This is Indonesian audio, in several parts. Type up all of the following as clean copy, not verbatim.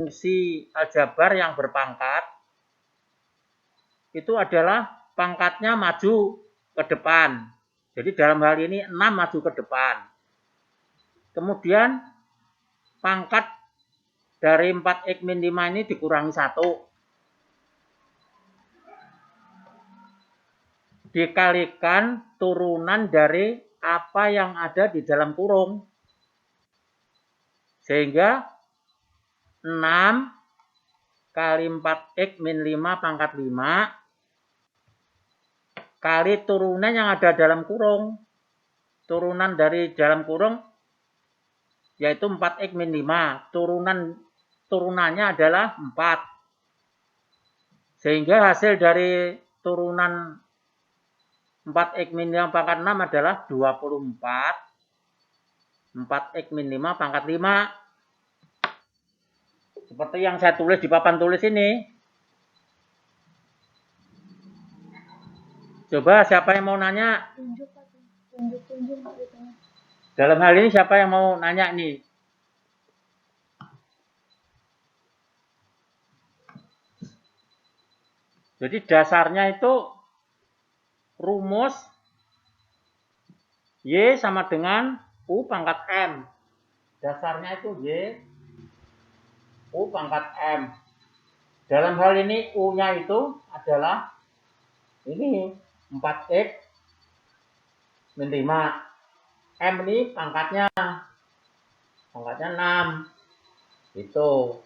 fungsi aljabar yang berpangkat itu adalah pangkatnya maju ke depan. Jadi dalam hal ini 6 maju ke depan. Kemudian pangkat dari 4x min 5 ini dikurangi 1. Dikalikan turunan dari apa yang ada di dalam kurung. Sehingga 6 kali 4x min 5 pangkat 5 kali turunan yang ada dalam kurung. Turunan dari dalam kurung yaitu 4x min 5. Turunannya adalah 4. Sehingga hasil dari turunan 4x min 5 pangkat 6 adalah 24. 4x min 5 pangkat 5. Seperti yang saya tulis di papan tulis ini. Coba siapa yang mau nanya? Tunjuk. Dalam hal ini siapa yang mau nanya nih? Jadi dasarnya itu rumus Y sama dengan U pangkat M. Dasarnya itu Y, U pangkat M. Dalam hal ini U-nya itu adalah ini 4x min 5. M ini pangkatnya 6. Itu.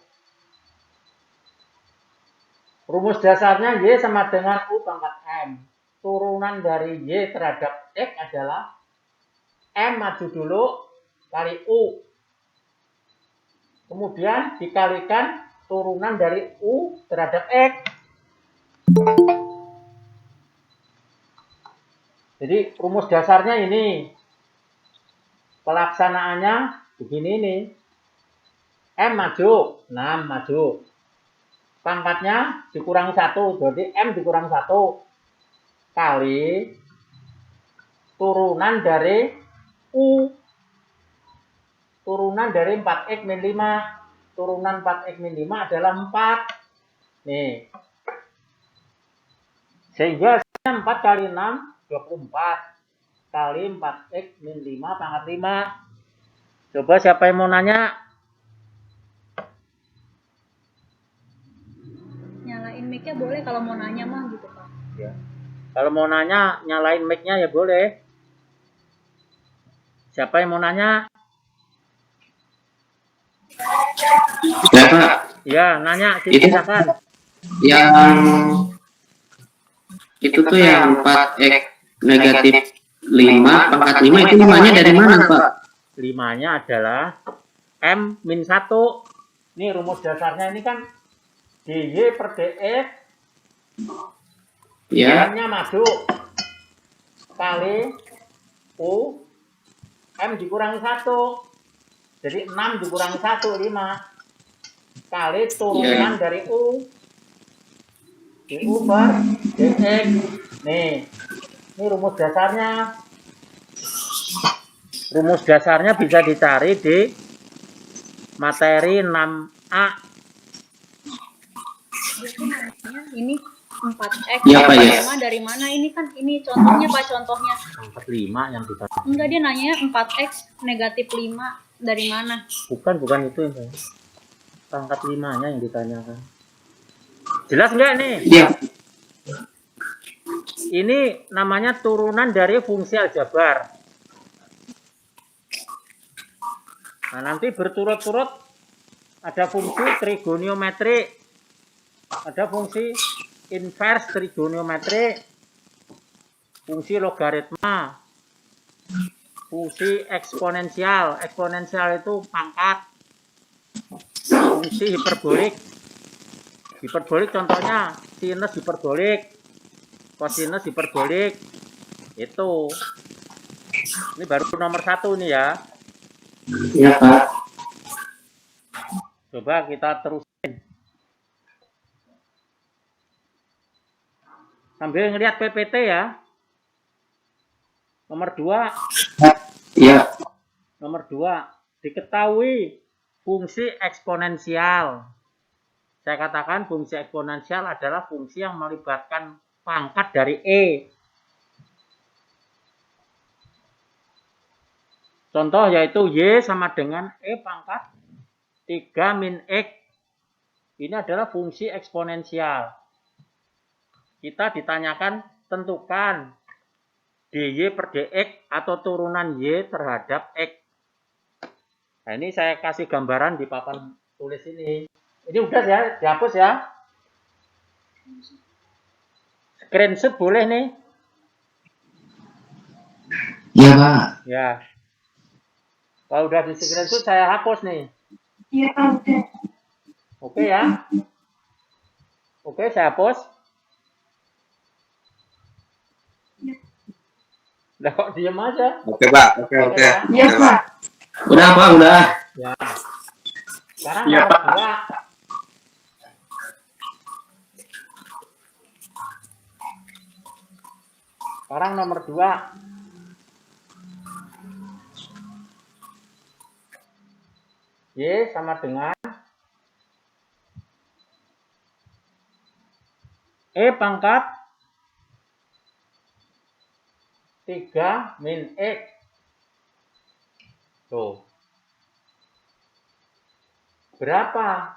Rumus dasarnya Y sama dengan U pangkat M. Turunan dari Y terhadap X adalah M maju dulu kali U. Kemudian dikalikan turunan dari U terhadap X. Jadi rumus dasarnya ini. Pelaksanaannya begini nih. M maju, 6 maju. Pangkatnya dikurangi 1, jadi M dikurang 1 kali turunan dari U. Turunan dari 4x min 5. Turunan 4x min 5 adalah 4. Nih. Sehingga 4 kali 6, 24. Kali 4x min 5 pangkat 5. Coba siapa yang mau nanya? Nyalain mic-nya boleh kalau mau nanya mah gitu Pak. Ya. Kalau mau nanya, nyalain mic-nya ya boleh. Siapa yang mau nanya? Ya Pak. Ya, nanya, silakan. Yang itu tuh yang 4x negatif 5 pangkat 5 itu 5-nya dari mana Pak? 5-nya adalah M min 1. Ini rumus dasarnya ini kan dy per dx. Ya. M-nya maju kali U. M dikurangi 1. Jadi 6 dikurangi 1, 5. Kali turunan dari U. U per dx. Nih. Ini rumus dasarnya. Rumus dasarnya bisa dicari di materi 6A. Ini 4x ya, Pak, ya. Dari mana ini kan? Ini contohnya Pak, contohnya. Pangkat 5 yang ditanya. Enggak, dia nanya 4x negatif 5 dari mana? Bukan itu yang pangkat 5-nya yang ditanyakan. Jelas enggak nih? Iya. Ini namanya turunan dari fungsi aljabar. Nah, nanti berturut-turut ada fungsi trigoniometri, ada fungsi inverse trigoniometri, fungsi logaritma, fungsi eksponensial. Eksponensial itu pangkat. Fungsi hiperbolik. Hiperbolik contohnya sinus hiperbolik, kosinus hiperbolik. Itu. Ini baru nomor 1 nih ya. Iya Pak. Coba kita terusin. Sambil ngelihat PPT ya. Nomor 2. Iya. Nomor 2. Diketahui fungsi eksponensial. Saya katakan fungsi eksponensial adalah fungsi yang melibatkan pangkat dari E. Contoh yaitu Y sama dengan E pangkat 3 min X. Ini adalah fungsi eksponensial. Kita ditanyakan tentukan dy per dx atau turunan y terhadap x. Nah, ini saya kasih gambaran di papan tulis ini. Ini udah ya, dihapus ya. Screenshot boleh nih. Ya, Pak. Ya. Kalau udah di screenshot saya hapus nih. Iya, udah. Oke ya. Oke, saya hapus. Lah kok diem aja? Oke, Pak. Oke. Ya. Iya, Pak. Udah, Pak, udah. Ya. Sekarang Iya, nomor Pak. 2. Sekarang nomor 2. Y sama dengan E pangkat 3 min X. Tuh. Berapa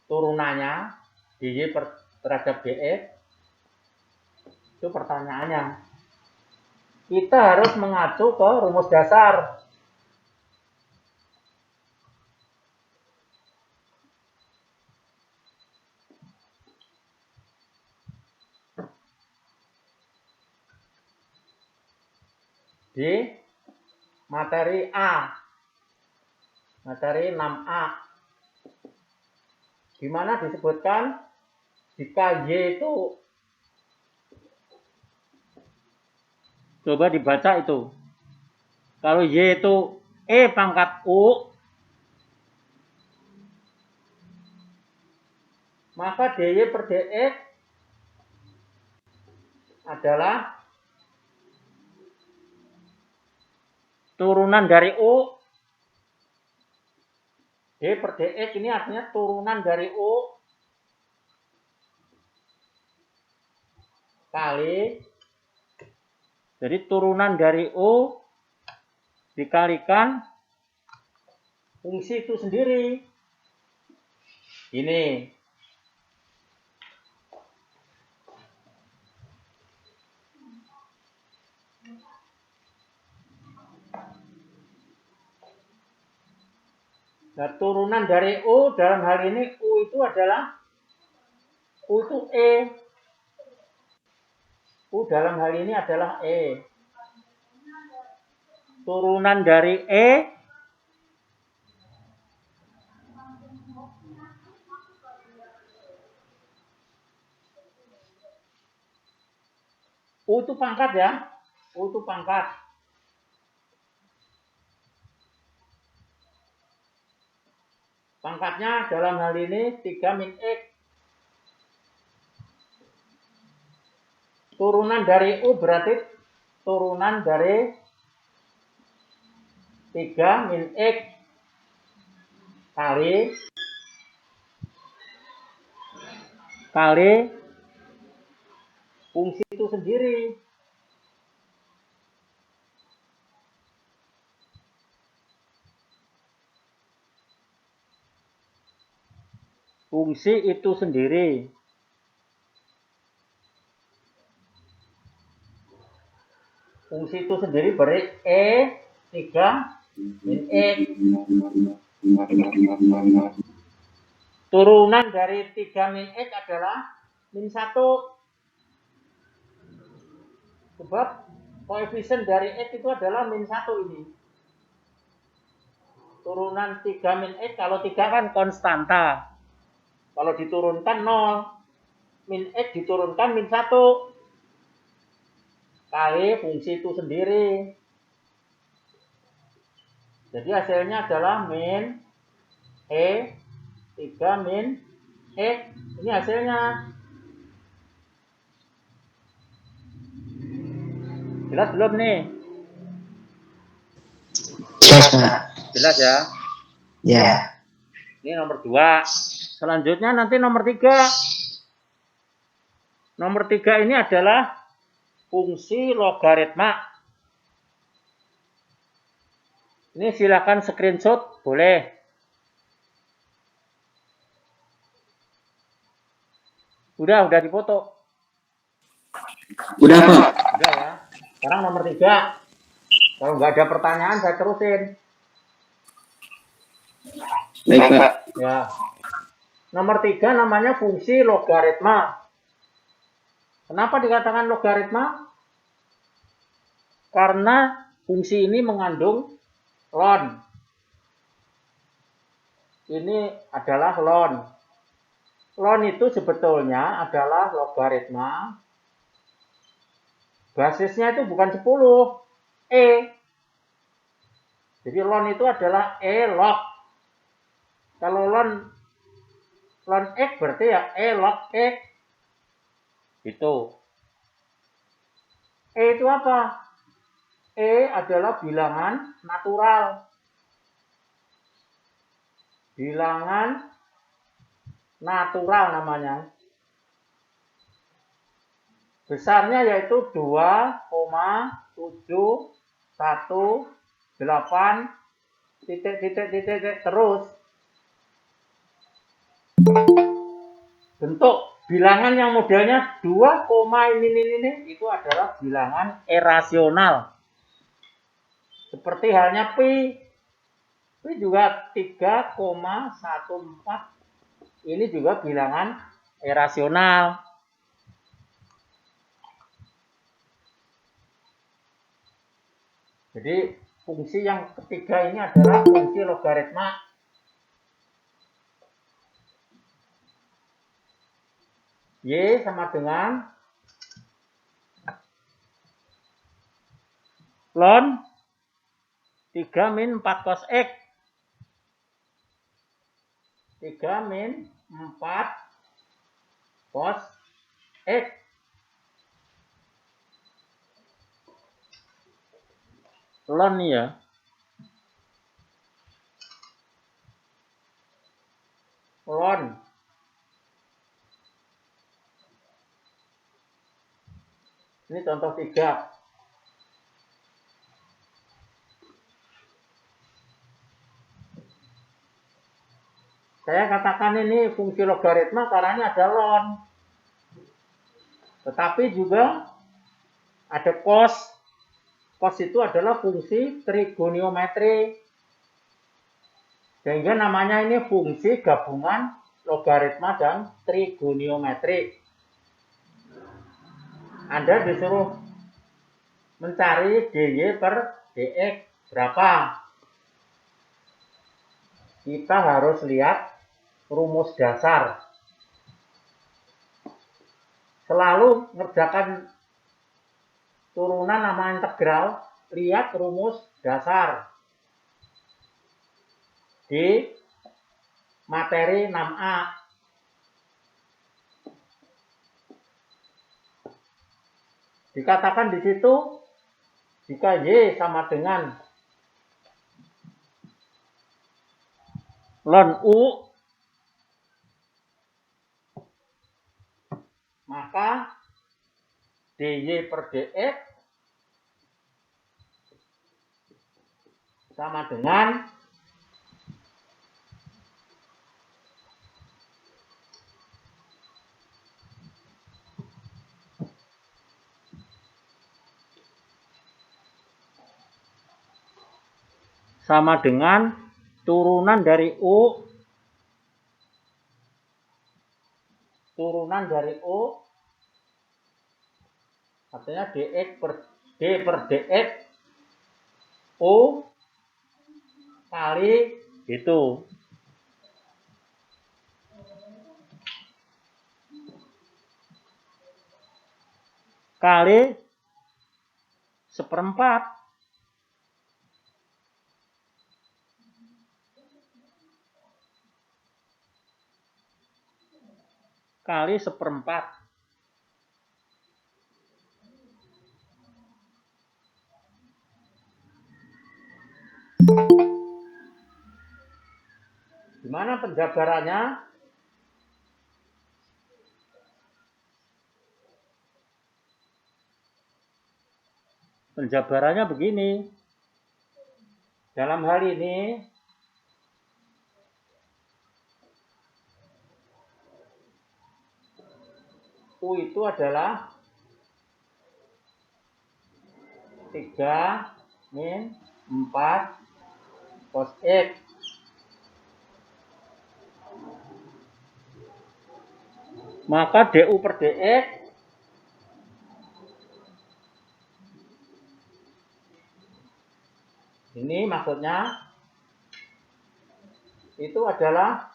turunannya dy terhadap dx? Itu pertanyaannya. Kita harus mengacu ke rumus dasar. Di materi A, materi 6A, di mana disebutkan jika Y itu, coba dibaca itu, kalau Y itu E pangkat U, maka dy per dx adalah turunan dari U. D per dx ini artinya turunan dari U kali, jadi turunan dari U dikalikan fungsi itu sendiri. Ini. Nah, turunan dari U dalam hal ini U itu adalah U itu E. U dalam hal ini adalah E. Turunan dari E U itu pangkat ya. U itu pangkat. Pangkatnya dalam hal ini 3 min X. Turunan dari U berarti turunan dari 3 min X kali fungsi itu sendiri. Fungsi itu sendiri. Fungsi itu sendiri beri E 3 min X. Turunan dari 3 min X adalah min 1. Sebab koefisien dari X itu adalah min 1 ini. Turunan 3 min X, kalau 3 kan konstanta. Kalau diturunkan 0. Min X diturunkan min 1. Kali fungsi itu sendiri. Jadi hasilnya adalah min E 3 min X. Ini hasilnya. Jelas belum nih? Jelas, Pak. Jelas ya? Ya. Ini nomor 2. Selanjutnya nanti nomor 3. Nomor 3 ini adalah fungsi logaritma. Ini silakan screenshot, boleh. Udah dipoto. Udah Pak. Udah ya. Sekarang nomor 3. Kalau nggak ada pertanyaan, saya terusin. Baik Pak. Ya. Nomor 3 namanya fungsi logaritma. Kenapa dikatakan logaritma? Karena fungsi ini mengandung ln. Ini adalah ln. Ln itu sebetulnya adalah logaritma. Basisnya itu bukan 10, Jadi ln itu adalah log. Kalau ln X berarti ya log X. Itu. Itu apa? Adalah bilangan natural. Bilangan natural namanya. Besarnya yaitu 2,718 titik terus. Bentuk bilangan yang modelnya 2, ini itu adalah bilangan irasional. Seperti halnya pi. Pi juga 3,14. Ini juga bilangan irasional. Jadi fungsi yang ketiga ini adalah fungsi logaritma. Y sama dengan ln 3 min 4 cos X. 3 min 4 cos X. Ln ya. Ln. Ini contoh 3. Saya katakan ini fungsi logaritma karena ini ada ln. Tetapi juga ada cos. Cos itu adalah fungsi trigoniometri. Sehingga namanya ini fungsi gabungan logaritma dan trigoniometri. Anda disuruh mencari dy per dx berapa? Kita harus lihat rumus dasar. Selalu ngerjakan turunan nama integral, lihat rumus dasar di materi 6A. Dikatakan di situ jika Y sama dengan ln U, maka dy per dx sama dengan turunan dari U artinya dx per d per dx U kali itu. Kali 1/4. Kali 1/4. Gimana penjabarannya? Penjabarannya begini. Dalam hal ini, U itu adalah 3 min 4 cos X. Maka DU per DX ini maksudnya itu adalah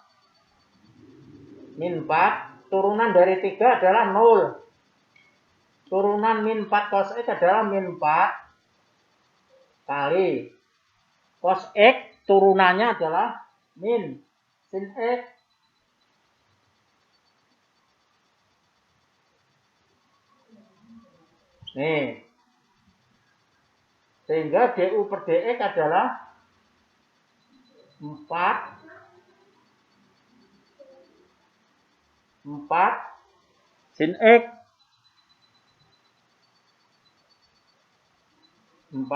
min 4, turunan dari 3 adalah 0. Turunan min 4 cos X adalah min 4 kali cos X, turunannya adalah min sin X. Nih. Sehingga DU per DX adalah 4 sin X. 4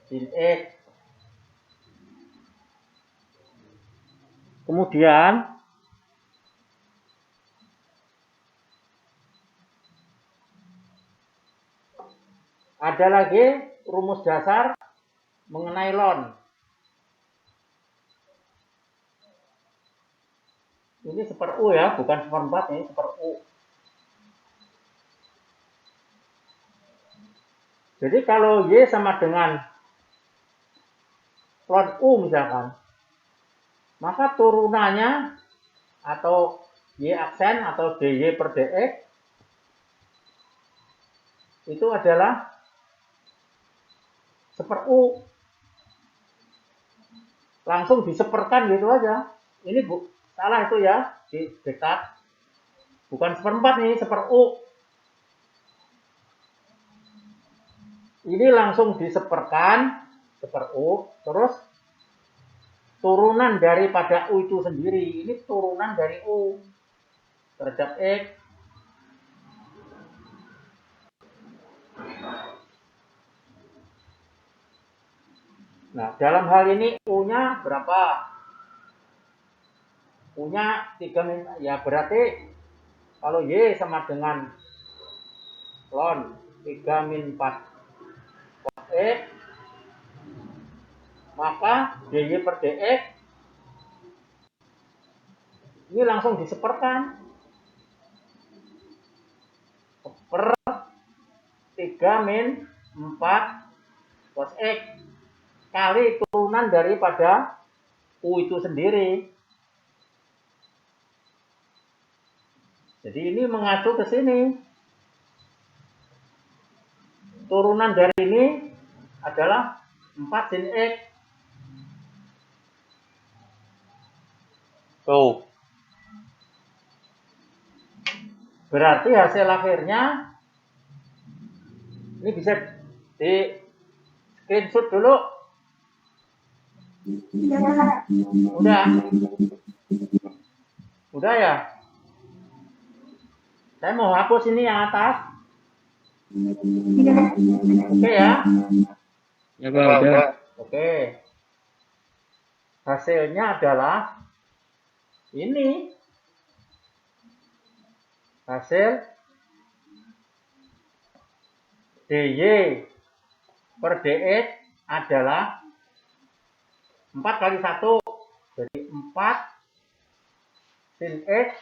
sin X. Kemudian ada lagi rumus dasar mengenai ln. Ini seper U ya, bukan seperempat, ini seper U. Jadi kalau Y sama dengan ln U misalkan, maka turunannya atau Y aksen atau DY per DX itu adalah seper U. Langsung diseperkan gitu aja. Ini salah itu ya, di dekat. Bukan seperempat nih, seper U. Ini langsung diseperkan, seper U, terus turunan daripada U itu sendiri. Ini turunan dari U terhadap X. Nah, dalam hal ini U-nya berapa? U-nya 3 min, ya berarti kalau Y sama dengan ln 3 min 4 cos X, maka DY per DX ini langsung diseperkan. Per 3 min 4 cos X kali turunan daripada U itu sendiri. Jadi ini mengacu ke sini. Turunan dari ini adalah 4 sin X. Tuh. Berarti hasil akhirnya ini bisa di screenshot dulu. Udah ya. Saya mau hapus ini yang atas. Oke ya. Ya Pak, udah. Oke. Hasilnya adalah ini. Hasil DY per DX adalah 4 kali 1. Jadi 4 sin X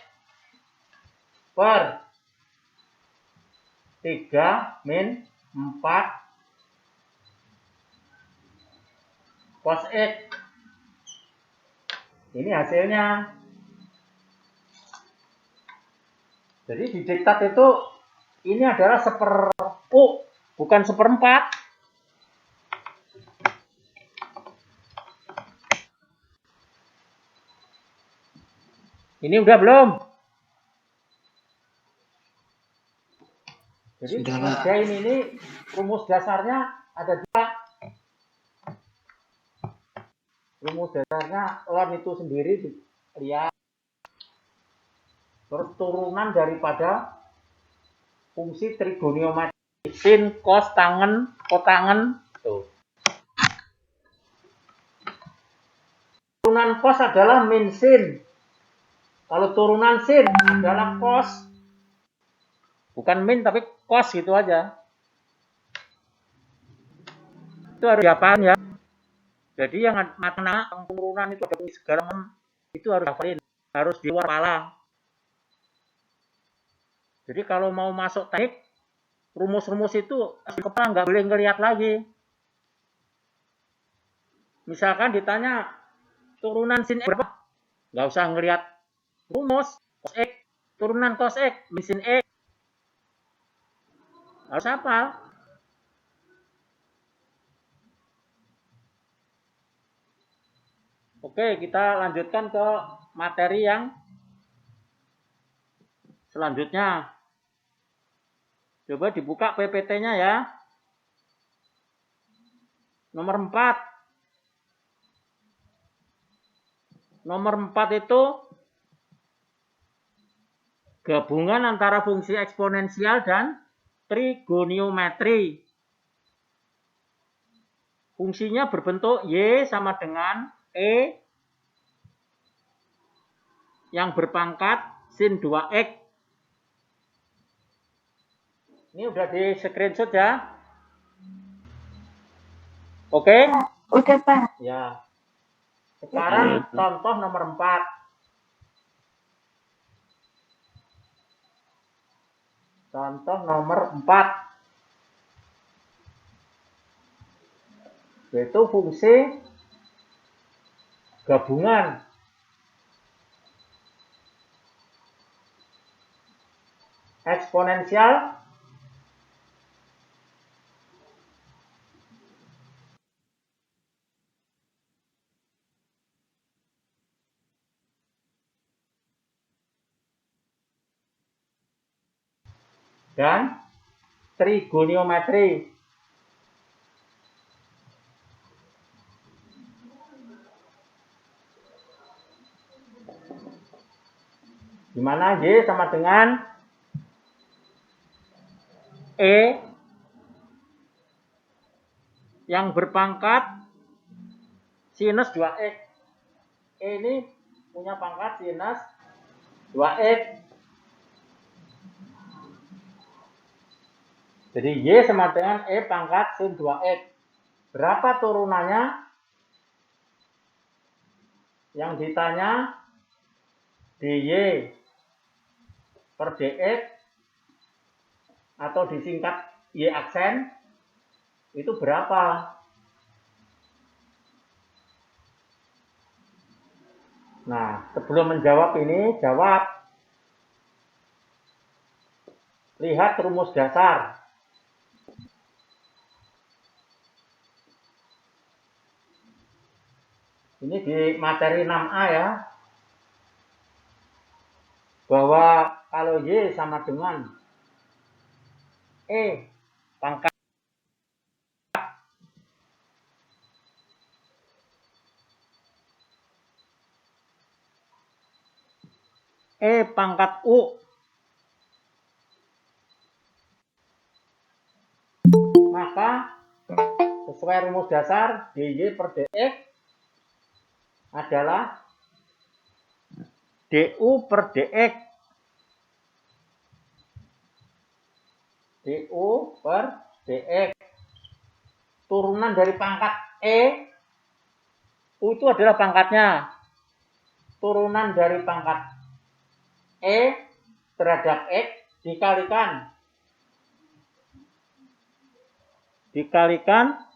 per 3 min 4 cos X. Ini hasilnya. Jadi di diktat itu ini adalah seper U, bukan seperempat. Ini udah belum? Jadi ngerjain ini rumus dasarnya ada 2. Rumus dasarnya ln itu sendiri lihat. Terus turunan daripada fungsi trigonometris. sin, cos, tangen, kotangen. Tuh. Turunan cos adalah min sin. Kalau turunan sin adalah cos. Bukan min tapi cos gitu aja. Itu harus dihafalin ya. Jadi yang makna turunan itu ada segala itu harus dihafalin. Harus di luar kepala. Jadi kalau mau masuk teknik, rumus-rumus itu di kepala nggak boleh ngelihat lagi. Misalkan ditanya turunan sin X berapa? Nggak usah ngelihat rumus. Cos X, turunan cos X, min sin X. Harus hafal. Oke, kita lanjutkan ke materi yang selanjutnya. Coba dibuka PPT-nya ya. Nomor 4. Nomor 4 itu gabungan antara fungsi eksponensial dan trigoniometri. Fungsinya berbentuk Y sama dengan E yang berpangkat sin 2X. Ini udah di screenshot ya. Oke? Udah, Pak. Ya. Sekarang contoh nomor 4. Contoh nomor 4. Yaitu fungsi gabungan. Eksponensial dan trigoniometri. Di mana Y sama dengan E yang berpangkat sinus 2X. E ini punya pangkat sinus 2X. Jadi Y sama dengan E pangkat sin 2X. Berapa turunannya? Yang ditanya dy per dx atau disingkat Y aksen itu berapa? Nah, sebelum menjawab ini, jawab. Lihat rumus dasar. Ini di materi 6A ya. Bahwa kalau Y sama dengan E pangkat E pangkat U, maka sesuai rumus dasar dy per dx adalah du per dx. du per dx. Turunan dari pangkat E, U itu adalah pangkatnya. Turunan dari pangkat E terhadap X dikalikan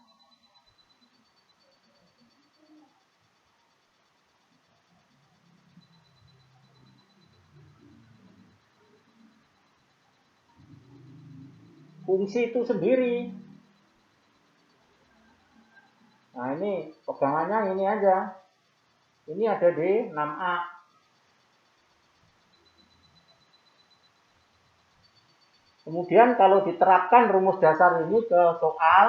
fungsi itu sendiri. Nah, ini pegangannya ini aja. Ini ada di 6A. Kemudian kalau diterapkan rumus dasar ini ke soal,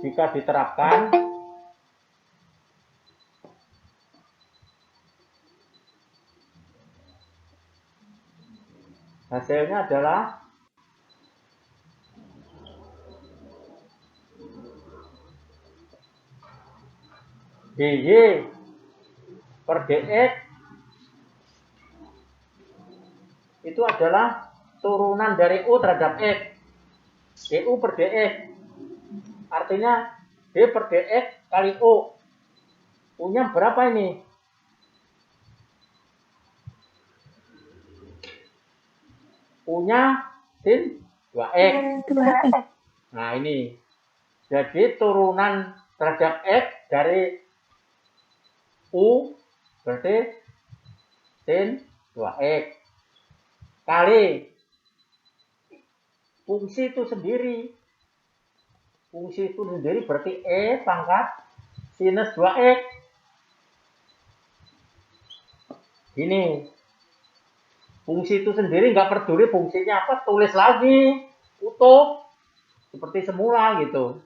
jika diterapkan, Hasilnya adalah dy per dx itu adalah turunan dari u terhadap x. du per dx. Artinya d per dx kali u. U-nya berapa ini? U-nya sin 2x. Nah ini. Jadi turunan terhadap x dari u berarti sin 2x. Kali fungsi itu sendiri. Fungsi itu sendiri berarti e pangkat sinus 2x. Ini fungsi itu sendiri nggak peduli fungsinya apa, tulis lagi utuh seperti semula gitu.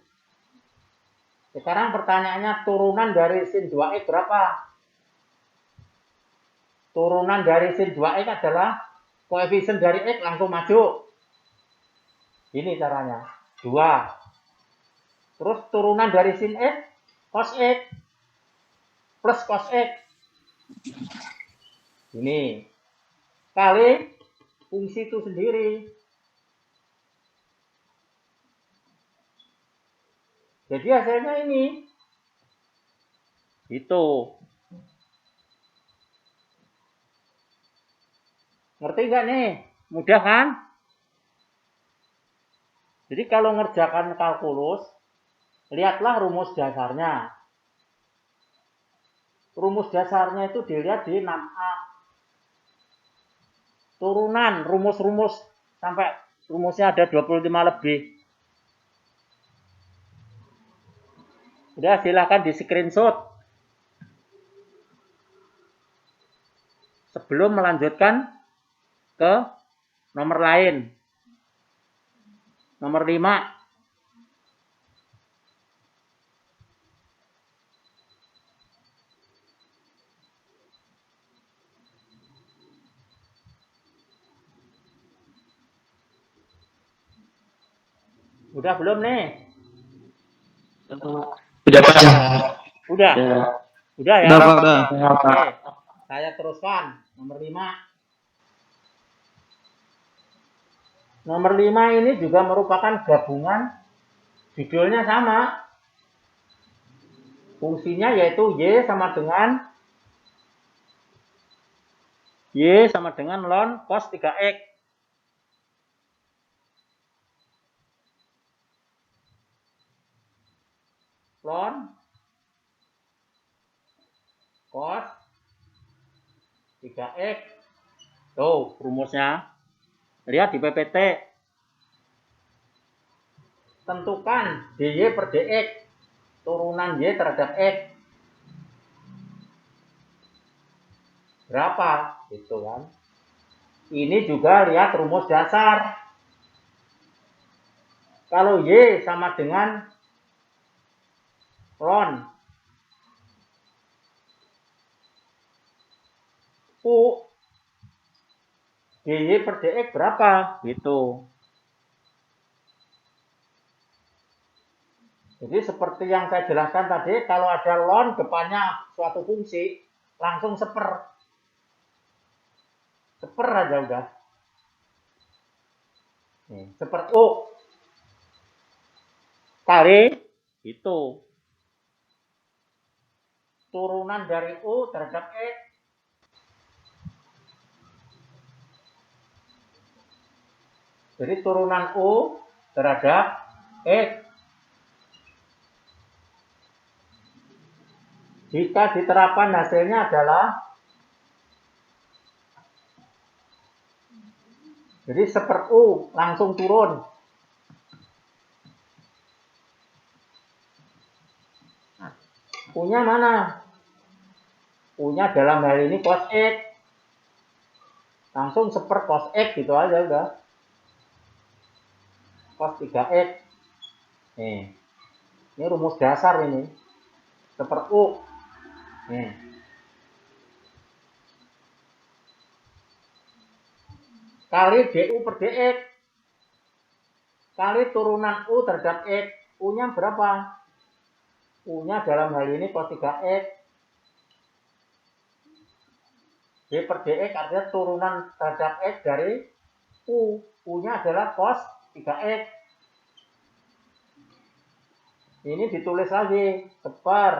Sekarang pertanyaannya turunan dari sin 2x berapa? Turunan dari sin 2x adalah koefisien dari x langsung maju. Ini caranya. 2. Terus turunan dari sin x cos x plus cos x. Ini kali fungsi itu sendiri. Jadi hasilnya ini. Itu. Ngerti nggak nih? Mudah kan? Jadi kalau ngerjakan kalkulus, lihatlah rumus dasarnya. Rumus dasarnya itu dilihat di 6A. Turunan rumus-rumus sampai rumusnya ada 25 lebih. Udah silahkan di screenshot sebelum melanjutkan ke nomor lain. Nomor 5. Udah belum nih? Udah Pak. Udah. Ya. Udah ya? Udah Pak, udah. Oke. Saya teruskan. Nomor 5. Nomor 5 ini juga merupakan gabungan. Judulnya sama. Fungsinya yaitu y sama dengan ln cos 3x. Ln cos 3x. Tuh rumusnya. Lihat di PPT. Tentukan dy per dx. Turunan y terhadap x. Berapa? Gitu kan. Ini juga lihat rumus dasar. Kalau y sama dengan ln u dy per dx berapa? Gitu. Jadi seperti yang saya jelaskan tadi, kalau ada ln depannya suatu fungsi, langsung seper. Seper aja udah. Nih, seper u kali itu. Turunan dari u terhadap x. Jadi turunan u terhadap x. Jika diterapkan hasilnya adalah, jadi seper u langsung turun. Nah, u-nya mana? U-nya dalam hal ini cos x. Langsung seper cos x gitu aja udah. Cos 3x. Nih. Ini rumus dasar ini. Seper u. Nih. kali du per dx kali turunan u terhadap x. U-nya berapa? U-nya dalam hal ini cos 3x. D per dx artinya turunan terhadap x dari u. U-nya adalah cos 3x. Ini ditulis lagi per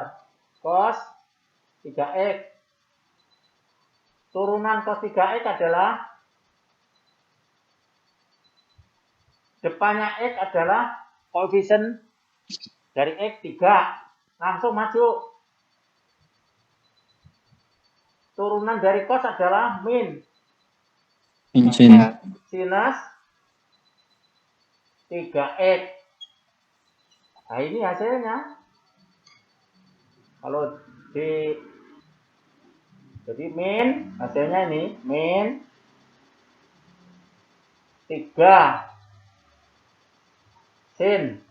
cos 3x. Turunan cos 3x adalah depannya x adalah koefisien dari x 3. Langsung maju. Turunan dari cos adalah min. Sinus 3x. Nah ini hasilnya. Kalau jadi min, hasilnya ini min 3 sin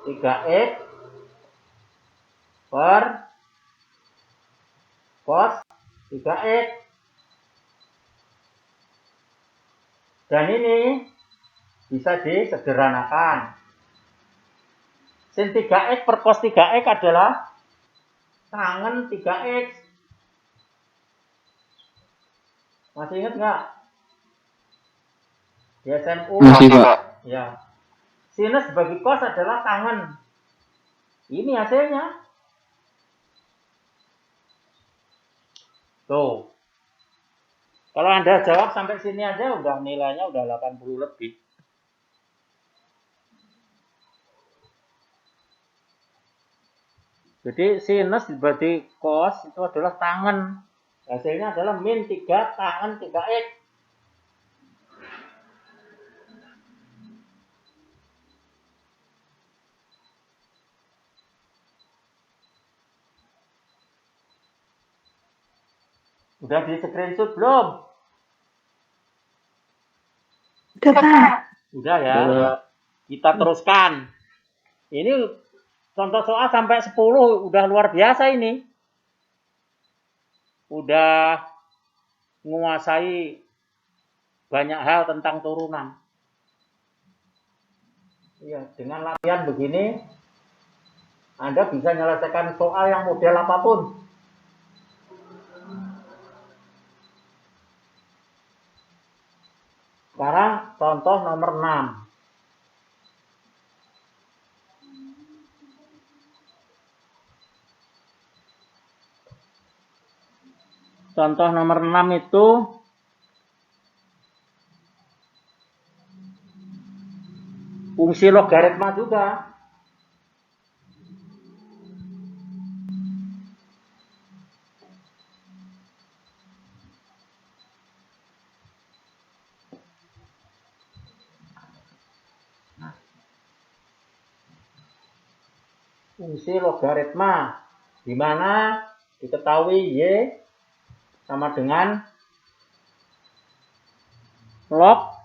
3x per cos 3x. Dan ini bisa disederhanakan. Sin 3x per cos 3x adalah tangen 3x. Masih ingat nggak? Di SMU. Masih, Pak. Ya. Sinus bagi cos adalah tangen. Ini hasilnya. Tuh. Kalau Anda jawab sampai sini aja udah nilainya udah 80 lebih. Jadi sinus dibagi cos itu adalah tangen. Hasilnya adalah min 3 tangen 3x. Udah di screenshot belum? Udah, Pak. Udah ya. Kita teruskan. Ini contoh soal sampai 10 udah luar biasa ini. Udah menguasai banyak hal tentang turunan. Iya, dengan latihan begini Anda bisa menyelesaikan soal yang model apapun. Sekarang contoh nomor 6. Contoh nomor 6 itu fungsi logaritma juga. Fungsi logaritma di mana diketahui y sama dengan log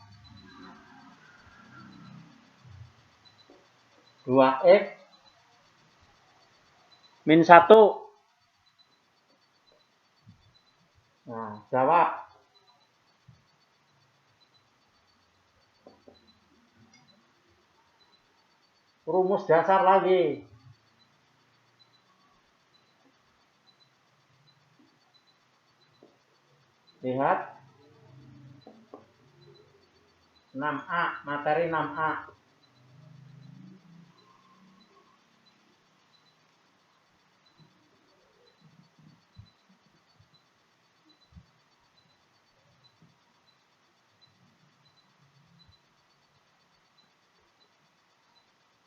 2x min 1. Nah, jawab. Rumus dasar lagi. Lihat 6A, materi 6A.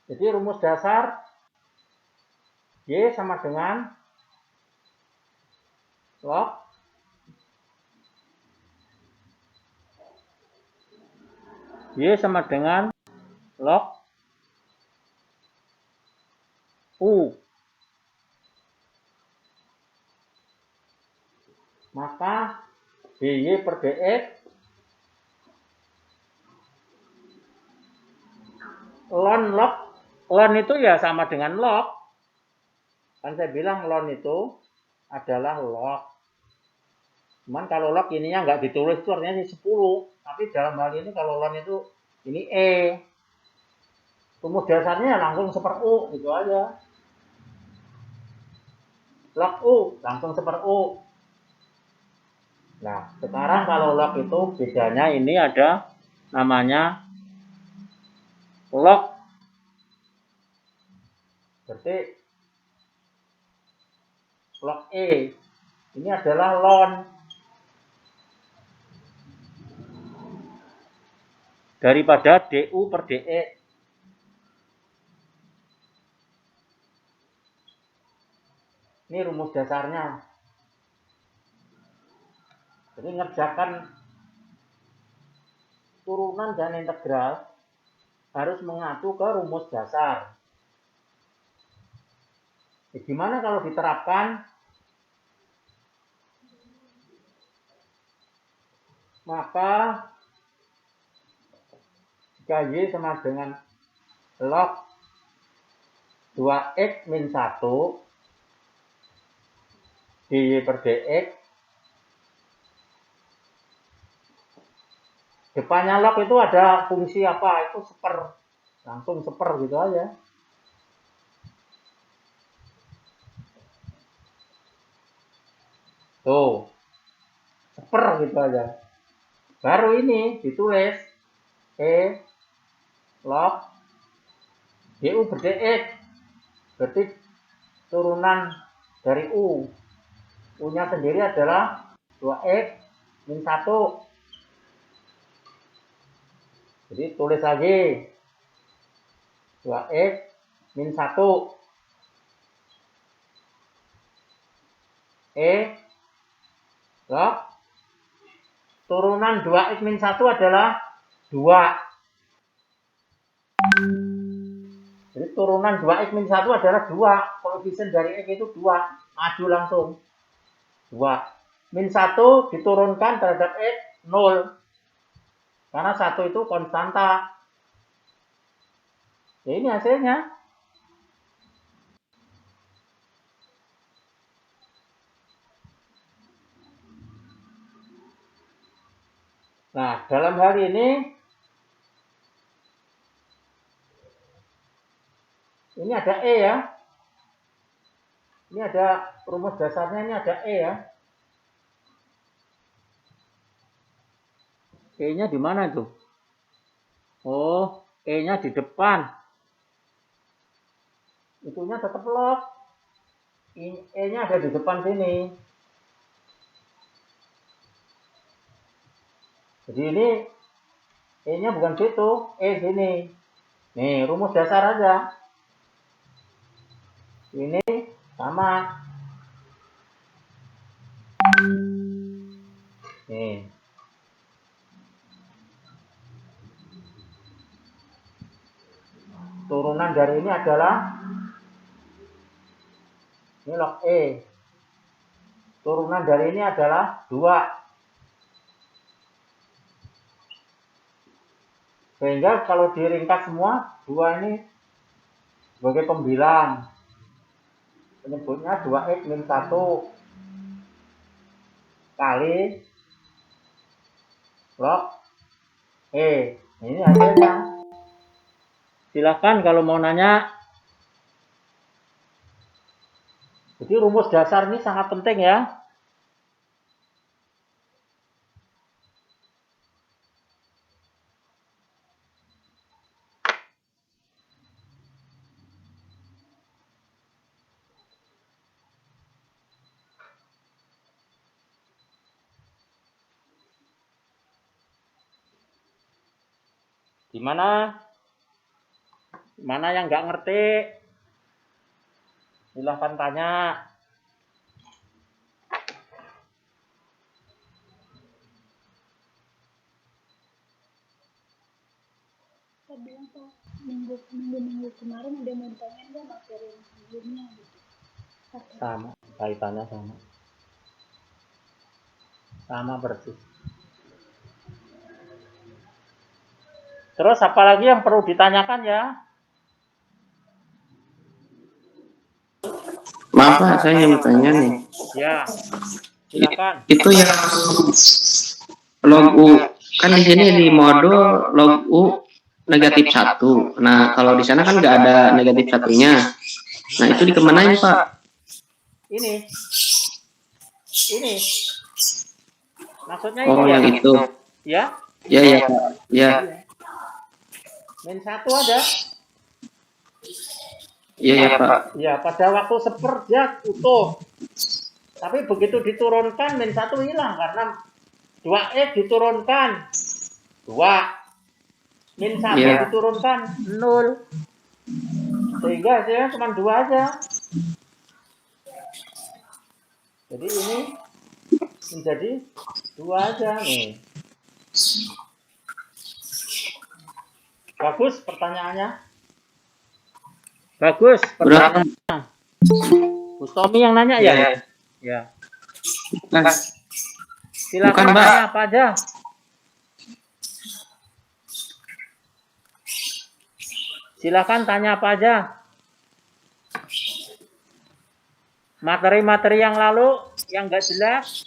Jadi rumus dasar Y sama dengan log Y sama dengan log U. Maka dy per dx ln itu ya sama dengan log. Kan saya bilang ln itu adalah log. Cuman kalau log ininya nggak ditulis itu artinya 10. Tapi dalam hal ini kalau log itu ini E. Rumus dasarnya langsung seper U gitu aja. Log U langsung seper U. Nah, sekarang kalau log itu bedanya ini ada namanya log. Berarti log E ini adalah ln daripada DU per DE. Ini rumus dasarnya. Jadi ngerjakan turunan dan integral harus mengacu ke rumus dasar. Gimana kalau diterapkan? Maka jika Y sama dengan log 2X min 1 dy per dx, depannya log itu ada fungsi apa? Itu seper, langsung seper gitu aja. Tuh, seper gitu aja. Baru ini ditulis E log du per dx, berarti turunan dari U. U-nya sendiri adalah 2X min 1. Jadi tulis lagi 2X min 1. E log turunan 2X min 1 adalah 2. Jadi turunan 2X min 1 adalah 2. Koefisien dari X itu 2. Maju langsung. 2. Min 1 diturunkan terhadap X 0. Karena 1 itu konstanta. Ya ini hasilnya. Nah, dalam hal ini ada E ya. Ini ada rumus dasarnya, ini ada E ya. E-nya di mana itu? Oh, E-nya di depan. Itunya tetap log. E-nya ada di depan sini. Jadi ini E-nya bukan situ, E sini. Nih, rumus dasar aja. Ini sama. Nih. Turunan dari ini adalah ini log E. Turunan dari ini adalah 2. Sehingga kalau diringkas semua, 2 ini sebagai pembilang. Penyebutnya 2X min 1 kali log E. Ini hasilnya. Silahkan kalau mau nanya. Jadi rumus dasar ini sangat penting ya. Gimana? Mana yang nggak ngerti? Silahkan tanya. Saya bilang tuh minggu kemarin udah mau ditanyain nggak materi yang sebelumnya gitu. Sama, kaitannya sama. Sama persis. Terus apalagi yang perlu ditanyakan ya? Maaf Pak, saya yang bertanya nih. Ya. Silakan. Itu yang log U. Kan di sini di modul log U negatif 1. Nah, kalau di sana kan nggak ada negatif satunya. Nah, itu dikemanain, Pak? Ini. Maksudnya Oh, ini ya? yang itu. Ya? Ya, ya, Pak. Ya, Min 1 ada? iya, ya, Pak. Ya, pada waktu seper dia utuh. Tapi begitu diturunkan min 1 hilang karena 2x diturunkan 2. Min 1 Iya. diturunkan 0. Sehingga hasilnya cuma 2 aja. Jadi ini menjadi 2 aja nih. Bagus pertanyaannya. Bagus pertanyaan. Bustomi yang nanya ya? Ya. Nah, Silakan bukan, Mbak. tanya apa aja. Silakan tanya apa aja. Materi-materi yang lalu yang nggak jelas.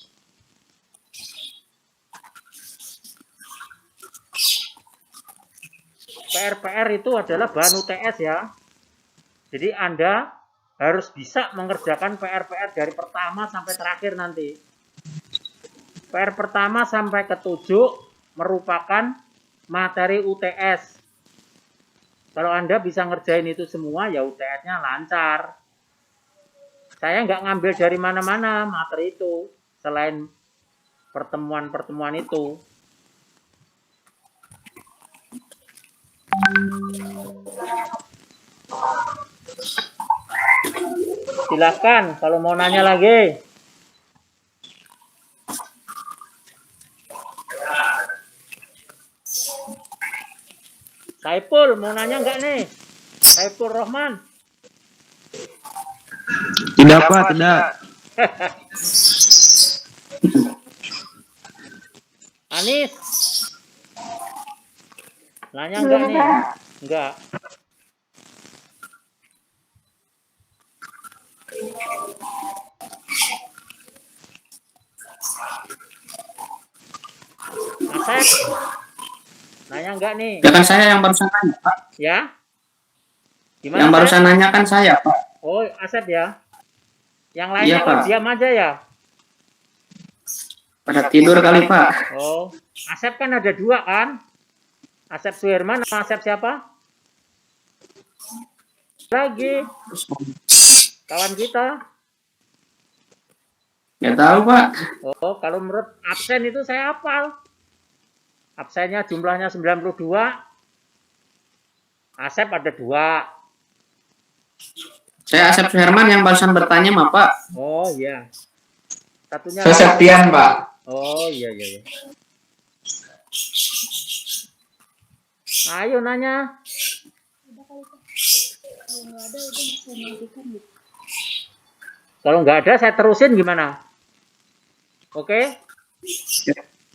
PR itu adalah bahan UTS ya. Jadi Anda harus bisa mengerjakan PR dari pertama sampai terakhir nanti. PR pertama sampai ke-7 merupakan materi UTS. Kalau Anda bisa ngerjain itu semua, ya UTS-nya lancar. Saya nggak ngambil dari mana-mana materi itu, selain pertemuan-pertemuan itu. Silakan kalau mau nanya lagi. Saiful mau nanya nggak nih? Saiful Rohman. Tidak, Pak, tidak. Anis. Nanya nggak nih? Enggak. Asep. Nanya nggak nih? Ya kan saya yang barusan nanya, Pak. Ya? Gimana? Yang barusan nanya kan saya, Pak. Oh, Asep ya? Yang lainnya Iya, kok Pak. diam aja ya? Pada tidur kali, Pak. Oh, Asep kan ada 2 kan? Asep Suherman sama Asep siapa? Lagi. Kawan kita. Nggak tahu, Pak. Oh, kalau menurut absen itu saya hafal. Absennya jumlahnya 92. Asep ada 2. Saya Asep Suherman yang barusan bertanya, mah, Pak. Oh, iya. Satunya Saya Septian, Pak. Oh, iya. Ayo nanya. Ada kali Pak. Kalau nggak ada itu bisa matikan gitu. Kalau nggak ada saya terusin gimana? Oke?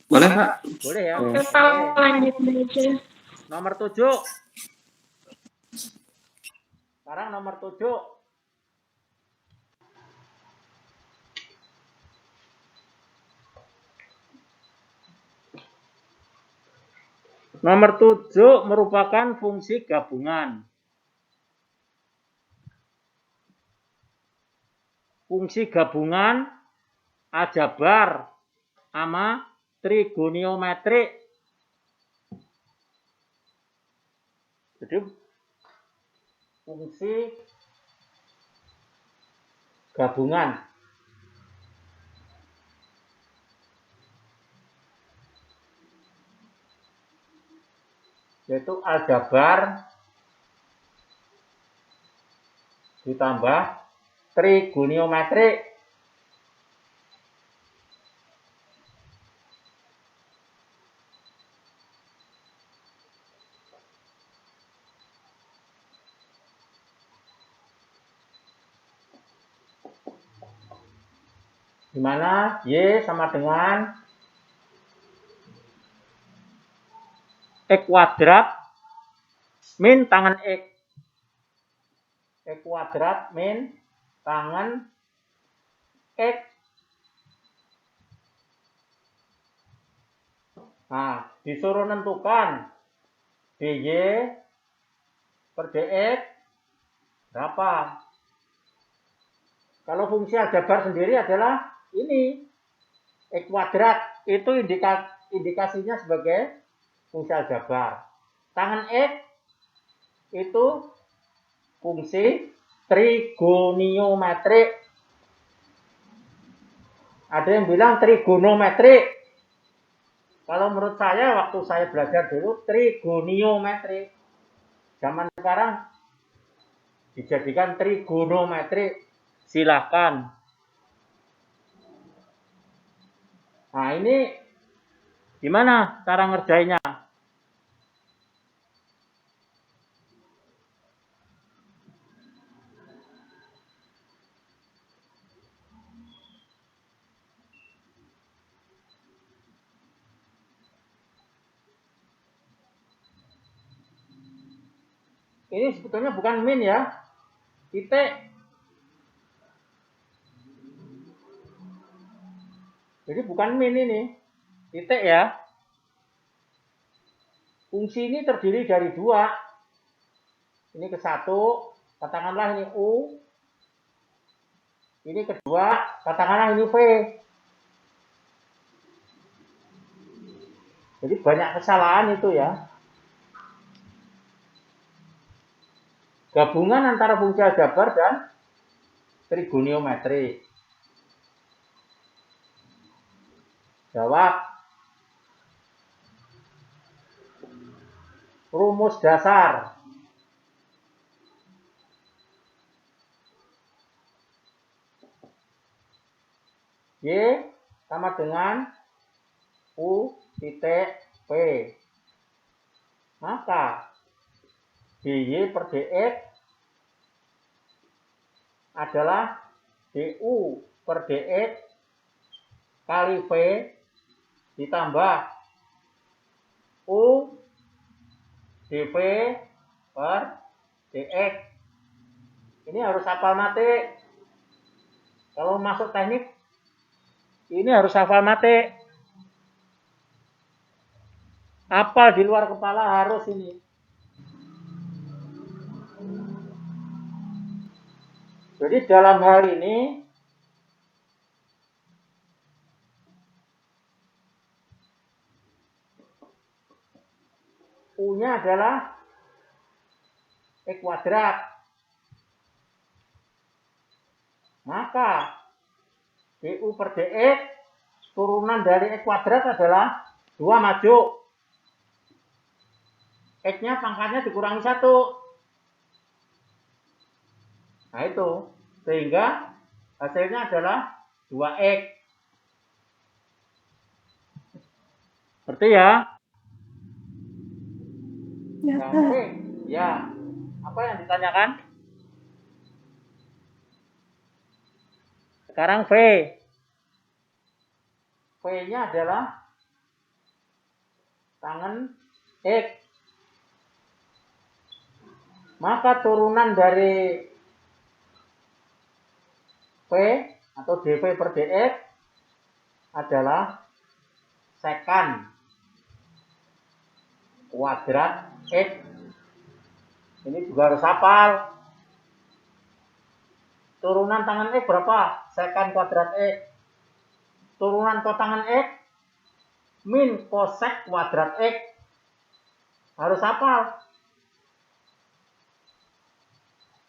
Boleh, Pak? Boleh ya? Oke. Lanjut aja. Nomor 7. Sekarang nomor 7. Nomor 7 merupakan fungsi gabungan. Fungsi gabungan aljabar sama trigoniometri. Jadi fungsi gabungan. Yaitu aljabar ditambah trigoniometri. Di mana Y sama dengan X kuadrat min tangan X. X kuadrat min tangan X disuruh nentukan dy per dx berapa. Kalau fungsi aljabar sendiri adalah ini, x kuadrat, itu indikasinya sebagai fungsi aljabar. Tangan x itu fungsi trigoniometrik. Ada yang bilang trigonometrik. Kalau menurut saya, waktu saya belajar dulu, trigoniometrik. Zaman sekarang dijadikan trigonometrik. Silakan. Nah, ini gimana cara ngerjainnya? Ini sebetulnya bukan min ya, titik. Jadi bukan min ini, titik ya. Fungsi ini terdiri dari dua. Ini ke satu, katakanlah ini U. Ini kedua, katakanlah ini V. Jadi banyak kesalahan itu ya. Gabungan antara fungsi aljabar dan trigoniometri. Jawab. Rumus dasar. Y sama dengan U titik P. Maka dy per dx adalah du per dx kali V ditambah U dv per dx. Ini harus hafal mati. Kalau masuk teknik, ini harus hafal mati. Hafal di luar kepala harus ini. Jadi dalam hal ini U-nya adalah X kuadrat. Maka du per dx turunan dari X kuadrat adalah 2 maju. X-nya pangkatnya dikurangi 1. Nah itu. Sehingga hasilnya adalah 2x. Berarti ya? Ya, Oke. Ya. Apa yang ditanyakan? Sekarang V. V-nya adalah tangan X. Maka turunan dari V atau dv per dx adalah sekan kuadrat X. Ini juga harus hafal. Turunan tangan X berapa? Sekan kuadrat X. Turunan kotangan X min kosek kuadrat X. Harus hafal.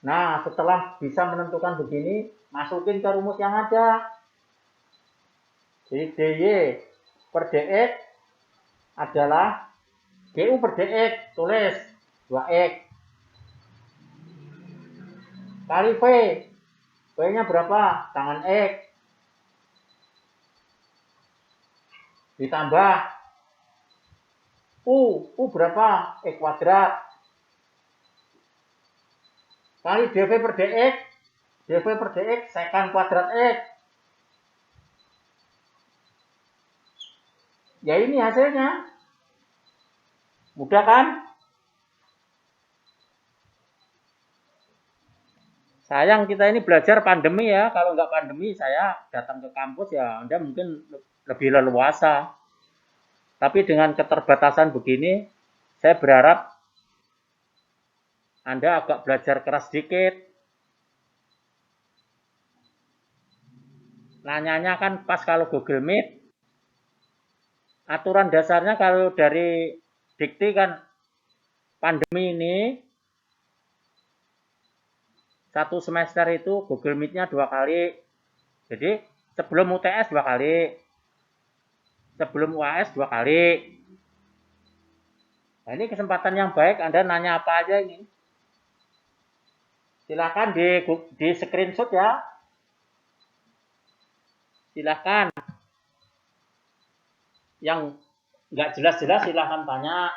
Nah, setelah bisa menentukan begini, masukin ke rumus yang ada. Jadi dy per dx adalah du per dx, tulis 2x. Kali V. V-nya berapa? Tangan X. Ditambah U. U berapa? X kuadrat. Kali dv per dx. dv per dx sekan kuadrat X. Ya ini hasilnya. Mudah kan? Sayang kita ini belajar pandemi ya. Kalau nggak pandemi saya datang ke kampus ya Anda mungkin lebih leluasa. Tapi dengan keterbatasan begini, saya berharap Anda agak belajar keras sedikit. Nanyanya kan pas kalau Google Meet. Aturan dasarnya kalau dari dikti kan pandemi ini, satu semester itu Google Meet-nya 2 kali. Jadi sebelum UTS 2 kali, sebelum UAS 2 kali. Nah, ini kesempatan yang baik, Anda nanya apa aja ini. Silahkan di screenshot ya. Silahkan. Yang nggak jelas-jelas silahkan tanya.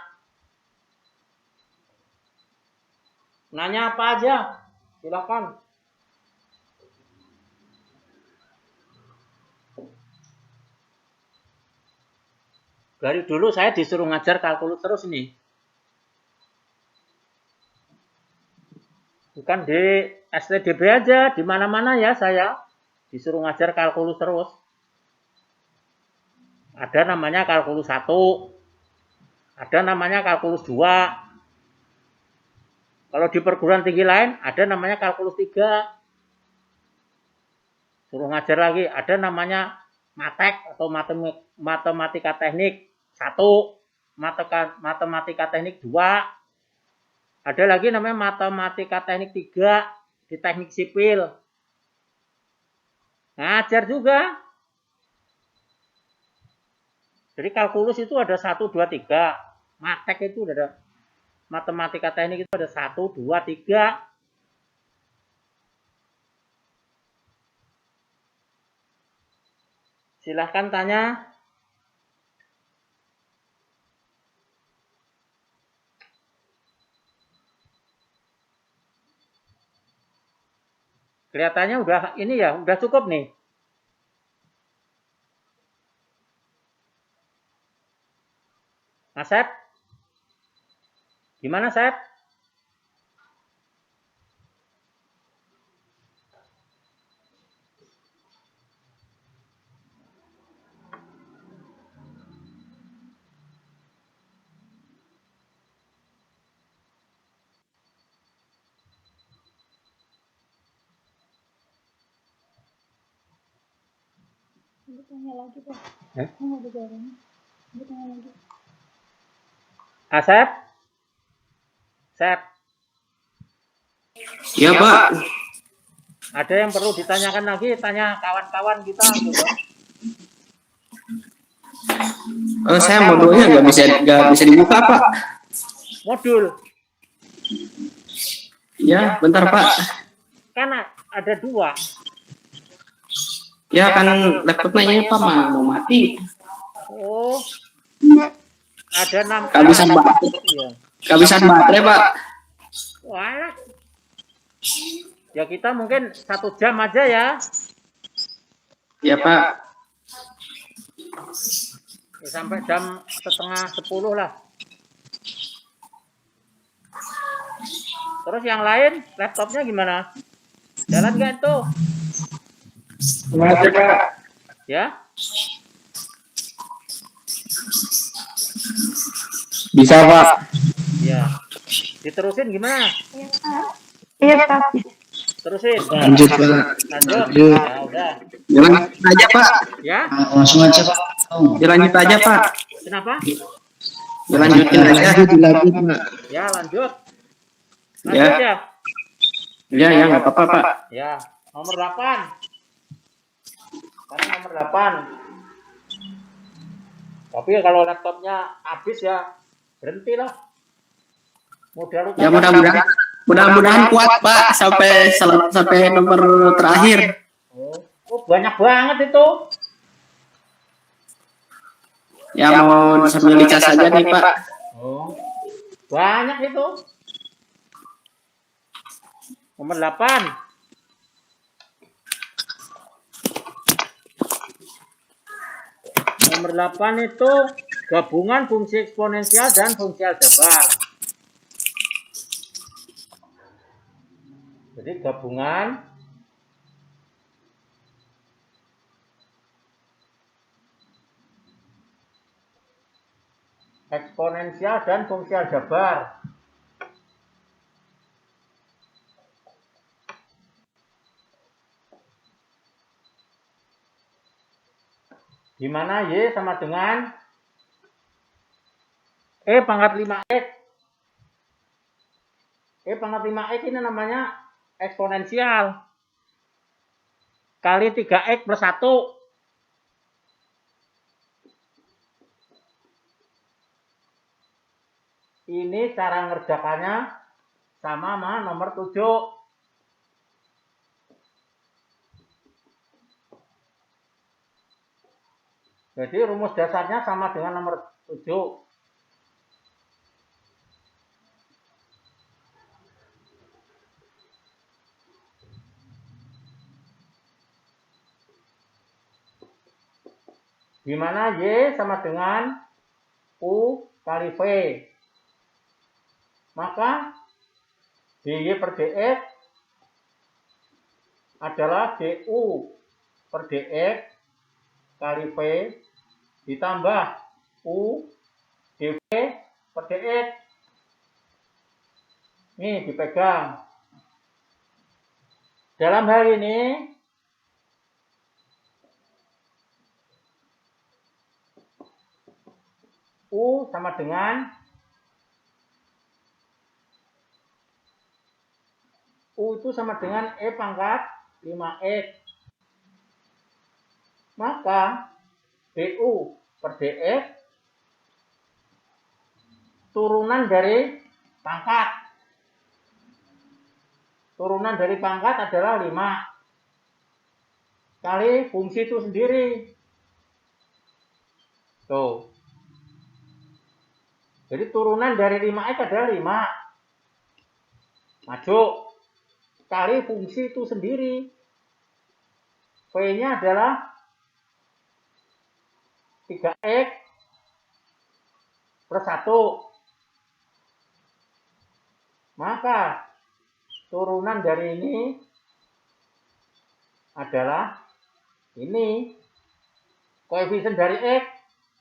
Nanya apa aja, silahkan. Dari dulu saya disuruh ngajar kalkulus terus ini. Bukan di STDB aja, di mana-mana ya saya disuruh ngajar kalkulus terus. Ada namanya kalkulus 1, ada namanya kalkulus 2. Kalau di perguruan tinggi lain ada namanya kalkulus 3. Suruh ngajar lagi, ada namanya matek atau matematika teknik 1, matematika teknik 2. Ada lagi namanya matematika teknik 3 di teknik sipil. Ngajar juga. Jadi kalkulus itu ada 1, 2, 3. Matek itu ada, matematika teknik itu ada 1, 2, 3. Silahkan tanya. Kelihatannya udah ini ya, udah cukup nih. Asep? Gimana, Sep? Ibu tanya lagi Pak. Eh? Nggak ada jawabannya. Ibu tanya lagi. Asep? Sep? Ya, Pak. Ada yang perlu ditanyakan lagi? Tanya kawan-kawan kita. Gitu. Saya modulnya nggak bisa dibuka, Pak. Modul? Ya, bentar, Pak. Kan ada 2. Ya kan laptopnya ini Pak mau mati. Oh, ada 6 Kehabisan baterai. Iya. Kehabisan baterai, Pak. Wah. Ya kita mungkin 1 jam aja ya. Ya, Pak. Ya, sampai jam setengah 10 lah. Terus yang lain, laptopnya gimana? Jalan nggak itu? Terima Pak. Ya? Bisa, Pak. Ya. Diterusin gimana? Iya Pak. Terusin. Lanjut, Pak. Lanjut. Ya udah. Jalan aja, Pak. Ya? Langsung aja, Pak. Dilanjut aja, Pak. Kenapa? Dilanjutin aja. Dilanjut, Pak. Ya, lanjut. Ya. Lanjut ya? Ya, nggak apa-apa, Pak. Ya. Nomor 8. Sekarang nomor 8. Tapi kalau laptopnya habis ya berhenti lah. Modal Ya mudah-mudahan kuat, Pak, sampai nomor terakhir. Oh, banyak banget itu. Ya mau sambil dicas saja nih, Pak. Oh. Banyak itu. Nomor 8. Nomor 8 itu gabungan fungsi eksponensial dan fungsi aljabar. Jadi gabungan eksponensial dan fungsi aljabar. Di mana Y sama dengan E pangkat 5X. E pangkat 5X ini namanya eksponensial. Kali 3X plus 1. Ini cara ngerjakannya sama nomor 7. Jadi rumus dasarnya sama dengan nomor 7. Di mana Y sama dengan U kali V. Maka dy per dx adalah du per dx kali V ditambah U dv per dx. Nih dipegang. Dalam hal ini U sama dengan U itu sama dengan E pangkat 5X. Maka du per dx turunan dari pangkat. Turunan dari pangkat adalah 5 kali fungsi itu sendiri. Tuh. Jadi turunan dari 5X adalah 5. Maju. Kali fungsi itu sendiri. V-nya adalah 3X plus 1. Maka turunan dari ini adalah ini. Koefisien dari X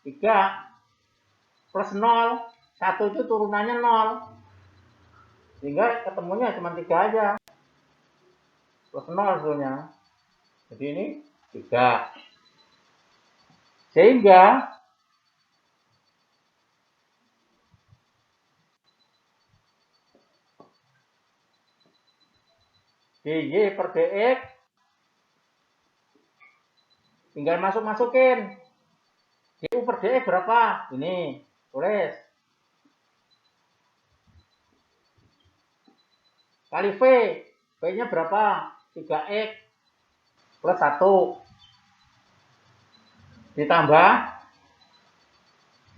3 plus 0. 1 itu turunannya 0. Sehingga ketemunya cuma 3 aja. Plus 0 hasilnya. Jadi ini 3. Sehingga dy per dx tinggal masukin. Du per dx berapa? Ini, tulis. Kali V. V-nya berapa? 3X plus 1. Ditambah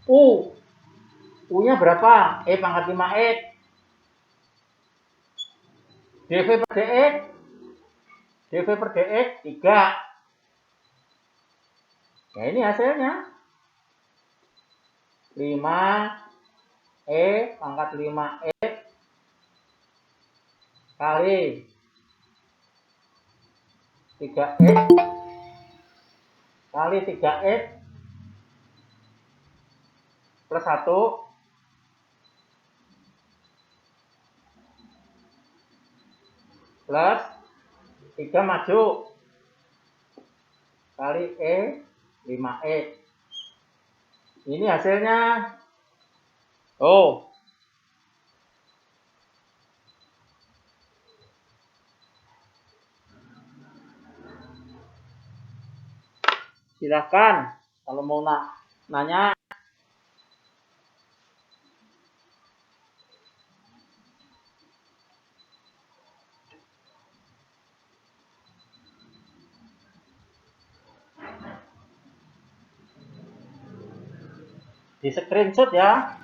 U. U-nya berapa? E pangkat 5X. dv per dx. dv per dx 3. Nah ini hasilnya. 5 E pangkat 5X kali 3X kali 3X plus 1 plus 3 maju kali E 5X. Ini hasilnya. Oh. Silahkan kalau mau nanya. Di screenshot ya.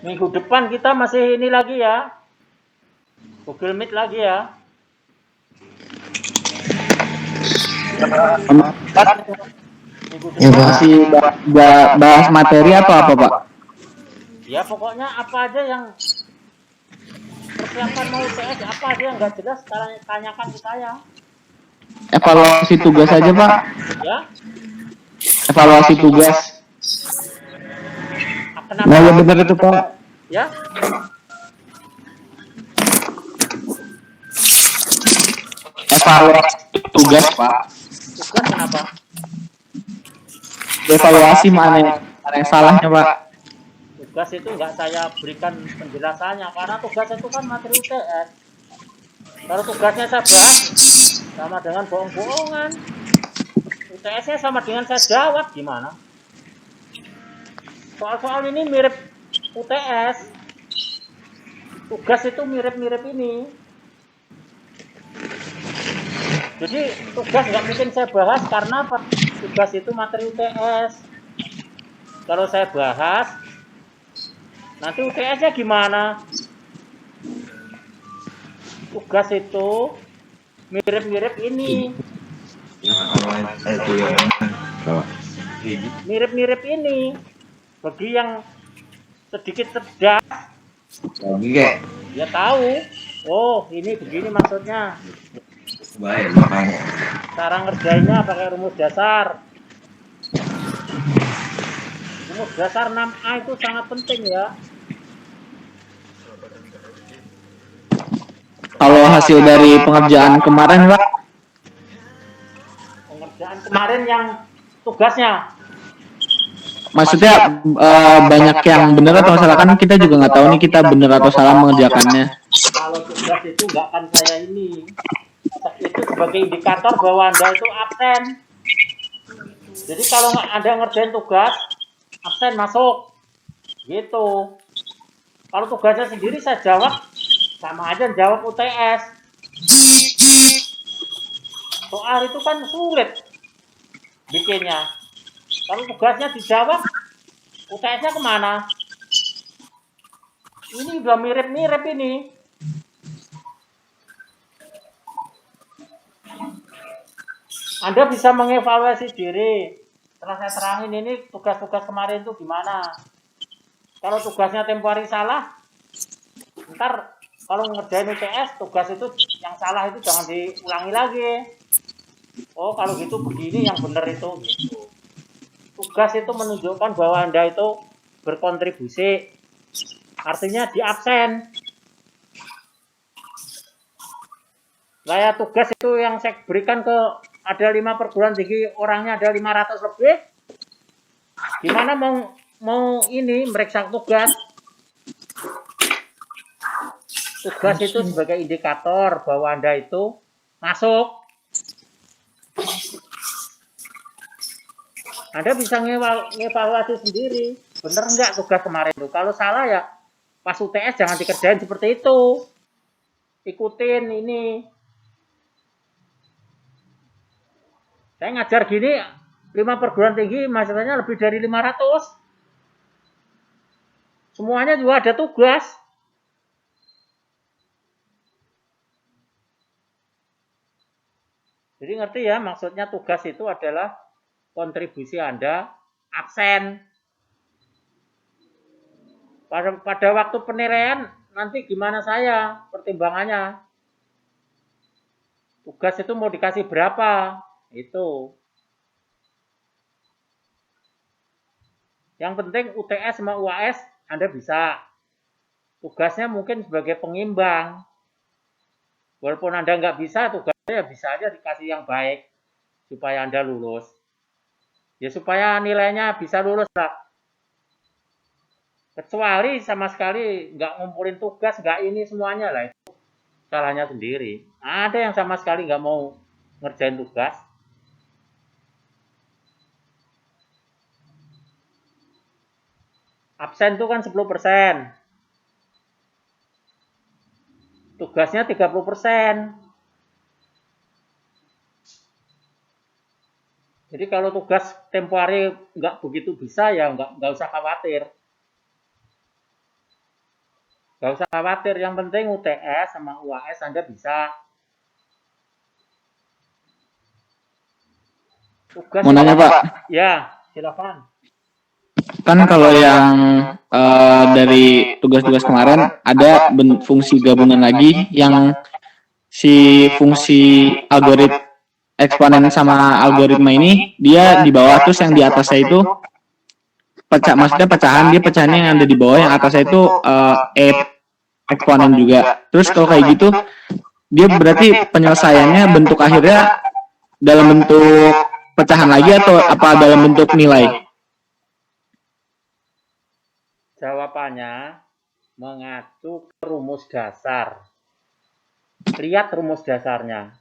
Minggu depan kita masih ini lagi ya. Google Meet lagi ya. Ya, masih bahas materi apa Pak? Ya pokoknya apa aja yang persiapan mau UTS, apa aja yang nggak jelas sekarang tanyakan ke saya. evaluasi tugas aja Pak. Ya, Evaluasi tugas. kenapa? Nah ya benar itu Pak. Ya, Evaluasi tugas Pak. tugas kenapa? Evaluasi mana yang salahnya Pak? Tugas itu nggak saya berikan penjelasannya karena tugas itu kan materi UTS. Kalau tugasnya saya bahas sama dengan bohong-bohongan, UTS-nya sama dengan saya jawab gimana? Soal-soal ini mirip UTS. Tugas itu mirip-mirip ini. Jadi tugas nggak mungkin saya bahas karena apa? Tugas itu materi UTS. Kalau saya bahas, nanti UTS-nya gimana? Tugas itu mirip-mirip ini. Mirip-mirip ini. Bagi yang sedikit cerdas, dia tahu. Oh, ini begini maksudnya. Cara ngerjainnya pakai rumus dasar. Rumus dasar 6A itu sangat penting ya. Kalau hasil dari pengerjaan kemarin Pak, Pengerjaan kemarin yang tugasnya. maksudnya banyak yang benar atau salah, kan kita juga nggak tahu nih kita benar atau salah mengerjakannya. Kalau tugas itu nggak akan saya ini. Itu sebagai indikator bahwa Anda itu absen. Jadi kalau Anda ngerjain tugas, absen masuk. Gitu. Kalau tugasnya sendiri saya jawab, sama aja jawab UTS. Soal itu kan sulit bikinnya. Kalau tugasnya dijawab, UTS-nya kemana? Ini udah mirip-mirip ini. Anda bisa mengevaluasi diri. Setelah saya terangin ini tugas-tugas kemarin itu gimana. Kalau tugasnya tempo hari salah, ntar kalau ngerjain UTS, tugas itu yang salah itu jangan diulangi lagi. Oh, kalau gitu begini yang benar itu. Gitu. Tugas itu menunjukkan bahwa Anda itu berkontribusi. Artinya di absen. Saya tugas itu yang saya berikan ke ada 5 perguruan tinggi, orangnya ada 500 lebih. Gimana mau ini meriksa tugas? Tugas itu sebagai indikator bahwa Anda itu masuk. Anda bisa ngevaluasi sendiri, bener nggak tugas kemarin itu. Kalau salah ya pas UTS jangan dikerjain seperti itu. Ikutin ini. Saya ngajar gini 5 perguruan tinggi mahasiswanya lebih dari 500. Semuanya juga ada tugas. Jadi ngerti ya, maksudnya tugas itu adalah kontribusi Anda absen. Pada waktu penilaian nanti gimana saya pertimbangannya? Tugas itu mau dikasih berapa? Itu. Yang penting UTS sama UAS Anda bisa. Tugasnya mungkin sebagai pengimbang. Walaupun Anda nggak bisa, tugasnya ya bisa aja dikasih yang baik supaya Anda lulus. Ya supaya nilainya bisa lulus lah. Kecuali sama sekali nggak ngumpulin tugas, nggak ini semuanya lah. Itu salahnya sendiri. Ada yang sama sekali nggak mau ngerjain tugas. Absen itu kan 10%. Tugasnya 30%. Jadi kalau tugas tempo hari nggak begitu bisa, ya nggak usah khawatir. Nggak usah khawatir, yang penting UTS sama UAS Anda bisa. Tugas Mau nanya Pak, ya silakan. kan kalau yang dari tugas-tugas kemarin ada fungsi gabungan lagi yang si fungsi algoritma eksponen sama algoritma ini dia di bawah, terus yang di atasnya itu maksudnya pecahan, dia pecahannya yang ada di bawah, yang atasnya itu e eksponen juga. Terus kalau kayak gitu dia berarti penyelesaiannya bentuk akhirnya dalam bentuk pecahan lagi atau apa dalam bentuk nilai? Jawabannya mengacu ke rumus dasar. Lihat rumus dasarnya.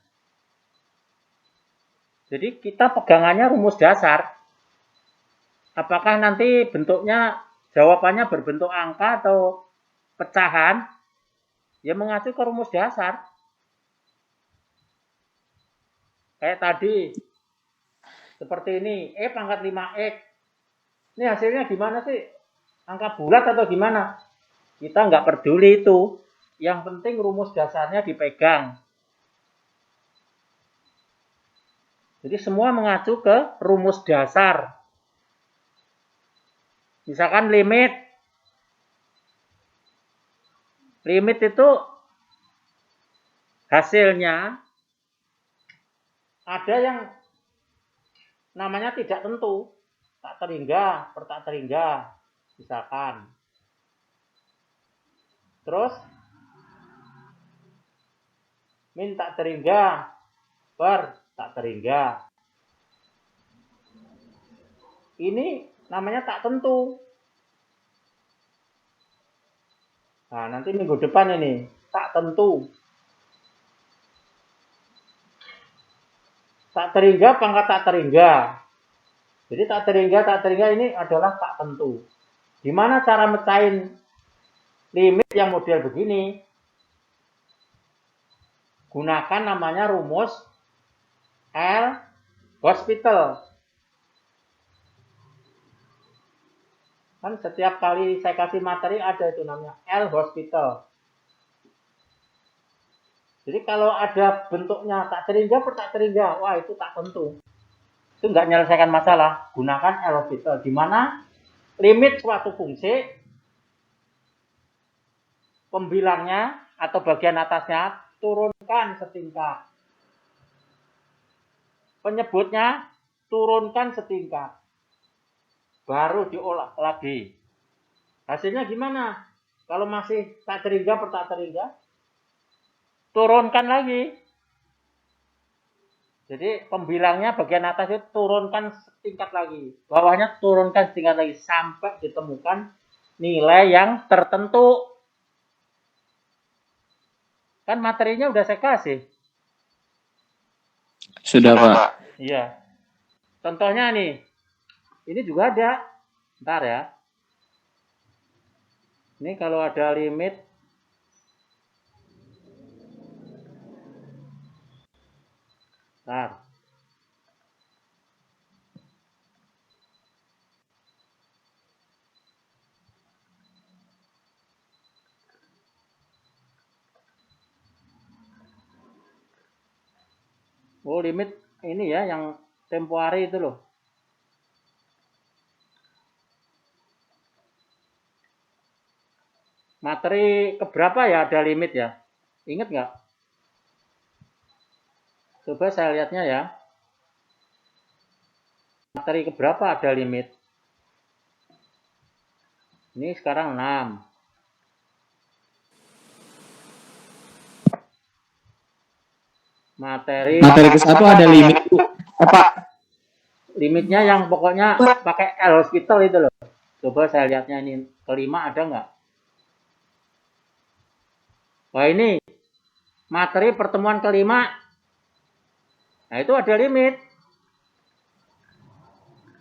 Jadi kita pegangannya rumus dasar. Apakah nanti bentuknya jawabannya berbentuk angka atau pecahan? Ya mengacu ke rumus dasar. Kayak tadi. Seperti ini. E pangkat 5X. Ini hasilnya gimana sih? Angka bulat atau gimana? Kita nggak peduli itu. Yang penting rumus dasarnya dipegang. Jadi semua mengacu ke rumus dasar. Misalkan limit. Limit itu hasilnya ada yang namanya tidak tentu. Tak terhingga, per tak terhingga. Misalkan. Terus min tak terhingga per tak terhingga. Ini namanya tak tentu. Nah, nanti minggu depan ini tak tentu. Tak terhingga pangkat tak terhingga. Jadi tak terhingga ini adalah tak tentu. Gimana cara mecahin limit yang model begini? Gunakan namanya rumus L hospital. Kan setiap kali saya kasih materi ada itu namanya L hospital. Jadi kalau ada bentuknya tak terhingga per tak terhingga, wah itu tak tentu. Itu nggak menyelesaikan masalah. Gunakan L hospital. Di mana limit suatu fungsi, pembilangnya atau bagian atasnya turunkan setingkat. Penyebutnya turunkan setingkat. Baru diolah lagi. Hasilnya gimana? Kalau masih tak terhingga per tak terhingga, turunkan lagi. Jadi pembilangnya bagian atas itu turunkan setingkat lagi. Bawahnya turunkan setingkat lagi. Sampai ditemukan nilai yang tertentu. Kan materinya udah saya kasih. Sudah, Pak. Iya. Contohnya nih. Ini juga ada. Bentar ya. Ini kalau ada limit. Bentar. Oh, limit ini ya yang tempo hari itu loh. Materi keberapa ya ada limit ya? Ingat nggak? Coba saya lihatnya ya. Materi keberapa ada limit? Ini sekarang 6. Materi ke satu ada limit, Bu. Apa? limitnya yang pokoknya pakai L hospital itu loh. Coba saya lihatnya ini kelima ada nggak? Wah ini materi pertemuan kelima. Nah itu ada limit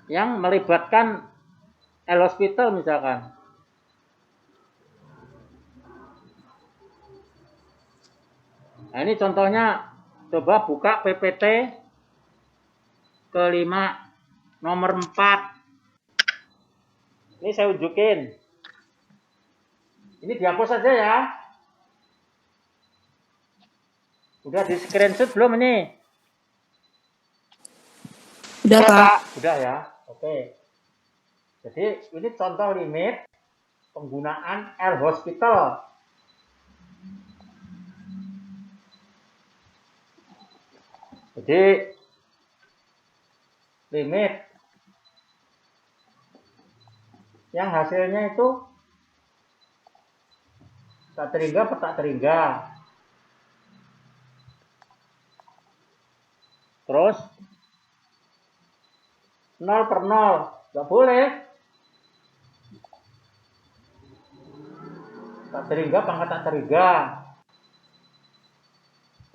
yang melibatkan L hospital misalkan. Nah ini contohnya, coba buka PPT kelima nomor 4. Ini saya unjukin. Ini dihapus saja ya. Udah di screenshot belum ini? Udah, Pak. Udah ya. Oke. Jadi ini contoh limit penggunaan L hospital. Jadi limit yang hasilnya itu tak terhingga per tak terhingga. Terus 0 per 0, nggak boleh. Tak terhingga pangkat tak terhingga.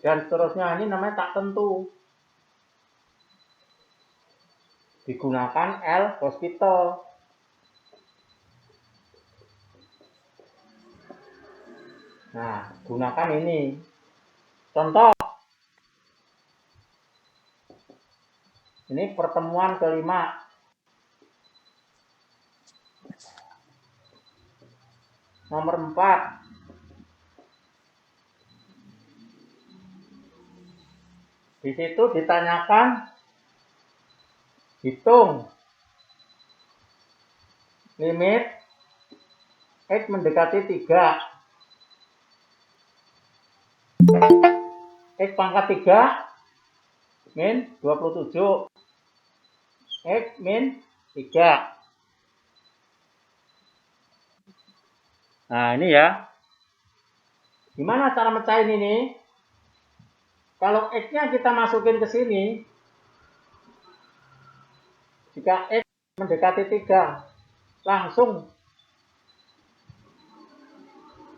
Dan seterusnya, ini namanya tak tentu. Digunakan L hospital. Nah, gunakan ini. Contoh. Ini pertemuan kelima. Nomor 4. Di situ ditanyakan hitung limit X mendekati 3. X pangkat 3 min 27. X min 3. Nah, ini ya. Gimana cara mecahin ini? Kalau X-nya kita masukin ke sini, jika X mendekati 3, langsung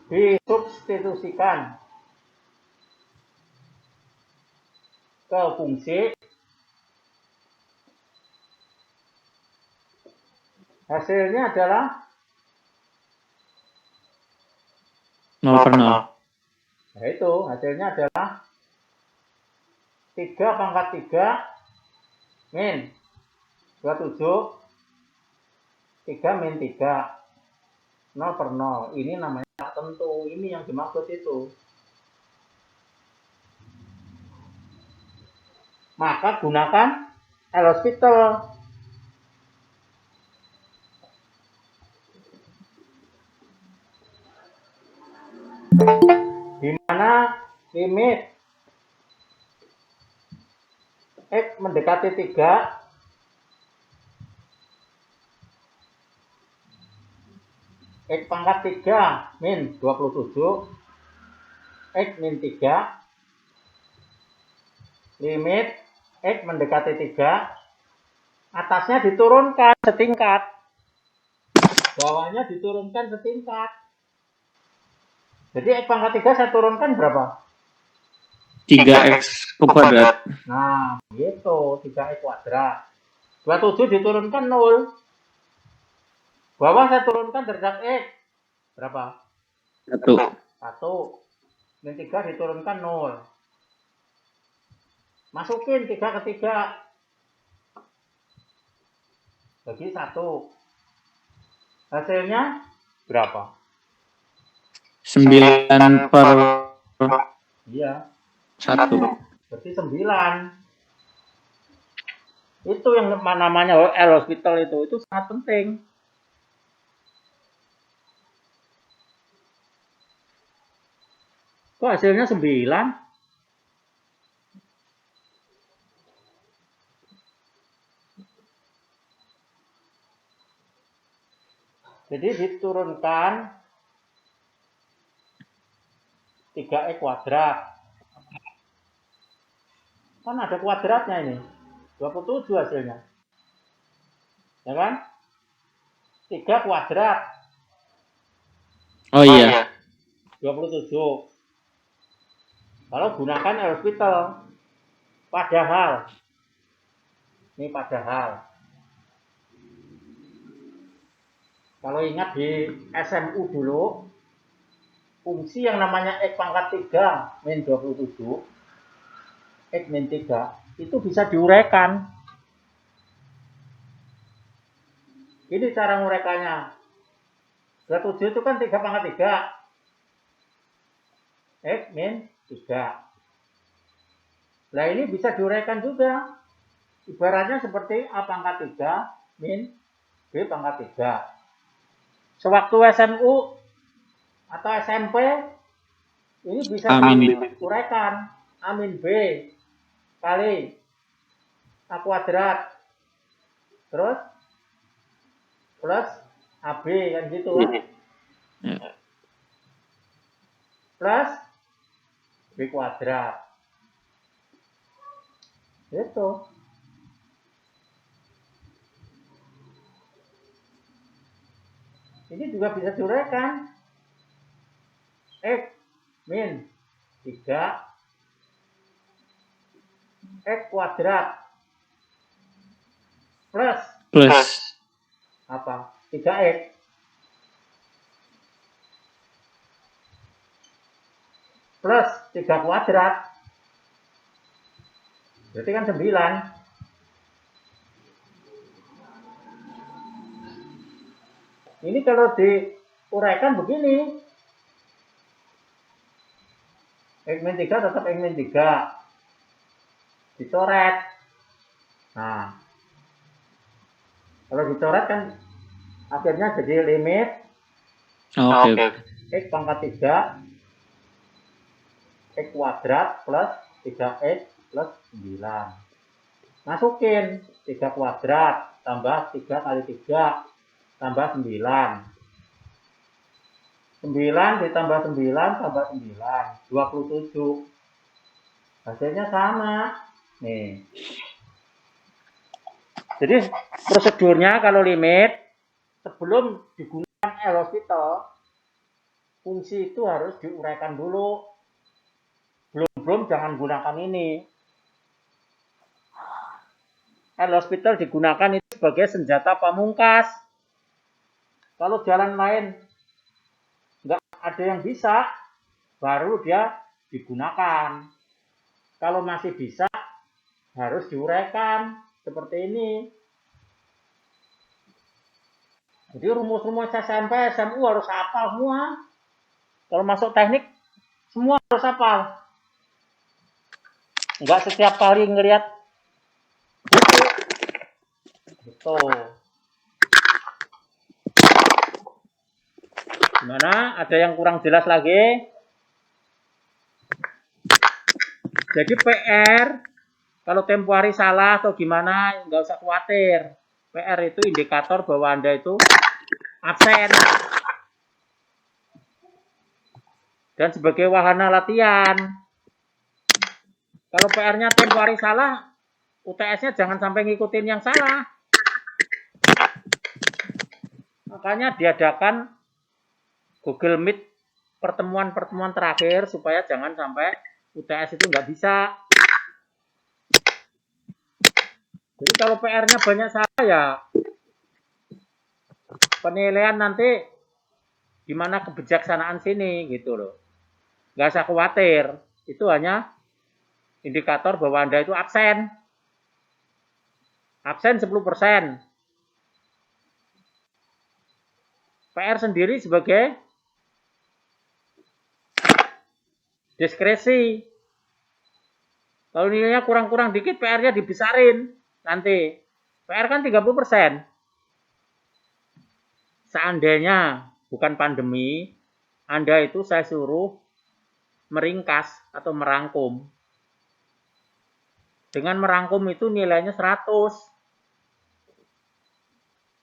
disubstitusikan ke fungsi. Hasilnya adalah 0 per 0. Nah, itu hasilnya adalah 3 pangkat 3 min 27, 3 min 3, 0 per 0. Ini namanya tak tentu. Ini yang dimaksud itu. Maka gunakan L hospital. Di mana limit X mendekati 3 X pangkat 3 min 27 X min 3 limit X mendekati 3 atasnya diturunkan setingkat, bawahnya diturunkan setingkat. Jadi X pangkat 3 saya turunkan berapa? 3x kuadrat. Nah, gitu, 3x kuadrat. 27 diturunkan 0. Bawah saya turunkan derajat X. Berapa? 1. 1. Min 3 diturunkan 0. Masukin 3 ke 3. Bagi 1. Hasilnya berapa? 9 per Iya. 1. Berarti 9. Itu yang namanya L hospital itu sangat penting. Kok hasilnya 9? Jadi diturunkan 3x kuadrat. Kan ada kuadratnya ini. 27 hasilnya. Ya kan? 3 kuadrat. Oh iya. 27. Kalau gunakan L hospital. Padahal. Ini padahal. Kalau ingat di SMU dulu. Fungsi yang namanya X pangkat 3 min 27. X min 3. Itu bisa diuraikan. Ini cara nguraikannya. 27 itu kan 3 pangkat 3. X min 3. Nah ini bisa diuraikan juga. Ibaratnya seperti A pangkat 3 min B pangkat 3. Sewaktu SMU atau SMP, ini bisa diuraikan. A min B kali A kuadrat terus plus AB kan gitu kan? Ya. Plus B kuadrat. Itu. Ini juga bisa diuraikan. X min 3 X kuadrat plus apa? 3X plus 3 kuadrat. Berarti kan 9. Ini kalau diuraikan begini. X min 3 tetap X min 3. Dicoret. Nah, kalau dicoret kan akhirnya jadi limit Oke. X pangkat 3 X kuadrat plus 3X plus 9. Masukin 3 kuadrat tambah 3 kali 3 tambah 9. 9 ditambah 9 tambah 9. 27. Hasilnya sama. Nih. Jadi prosedurnya kalau limit sebelum digunakan L'Hospital, fungsi itu harus diuraikan dulu. Belum jangan gunakan ini. L'Hospital digunakan itu sebagai senjata pamungkas. Kalau jalan lain nggak ada yang bisa, baru dia digunakan. Kalau masih bisa, harus diuraikan seperti ini. Jadi rumus-rumus SMP, SMU harus hafal semua. Kalau masuk teknik, semua harus hafal. Enggak setiap kali ngelihat buku. Betul. Gimana? Ada yang kurang jelas lagi? Jadi PR, kalau tempo hari salah atau gimana, nggak usah khawatir. PR itu indikator bahwa Anda itu absen. Dan sebagai wahana latihan, kalau PR-nya tempo hari salah, UTS-nya jangan sampai ngikutin yang salah. Makanya diadakan Google Meet pertemuan-pertemuan terakhir supaya jangan sampai UTS itu nggak bisa. Jadi kalau PR-nya banyak salah ya penilaian nanti gimana kebijaksanaan sini gitu loh. Nggak usah khawatir. Itu hanya indikator bahwa Anda itu absen. Absen 10%. PR sendiri sebagai diskresi. Kalau nilainya kurang-kurang dikit, PR-nya dibesarin. Nanti. PR kan 30%. Seandainya bukan pandemi, Anda itu saya suruh meringkas atau merangkum. Dengan merangkum itu nilainya 100.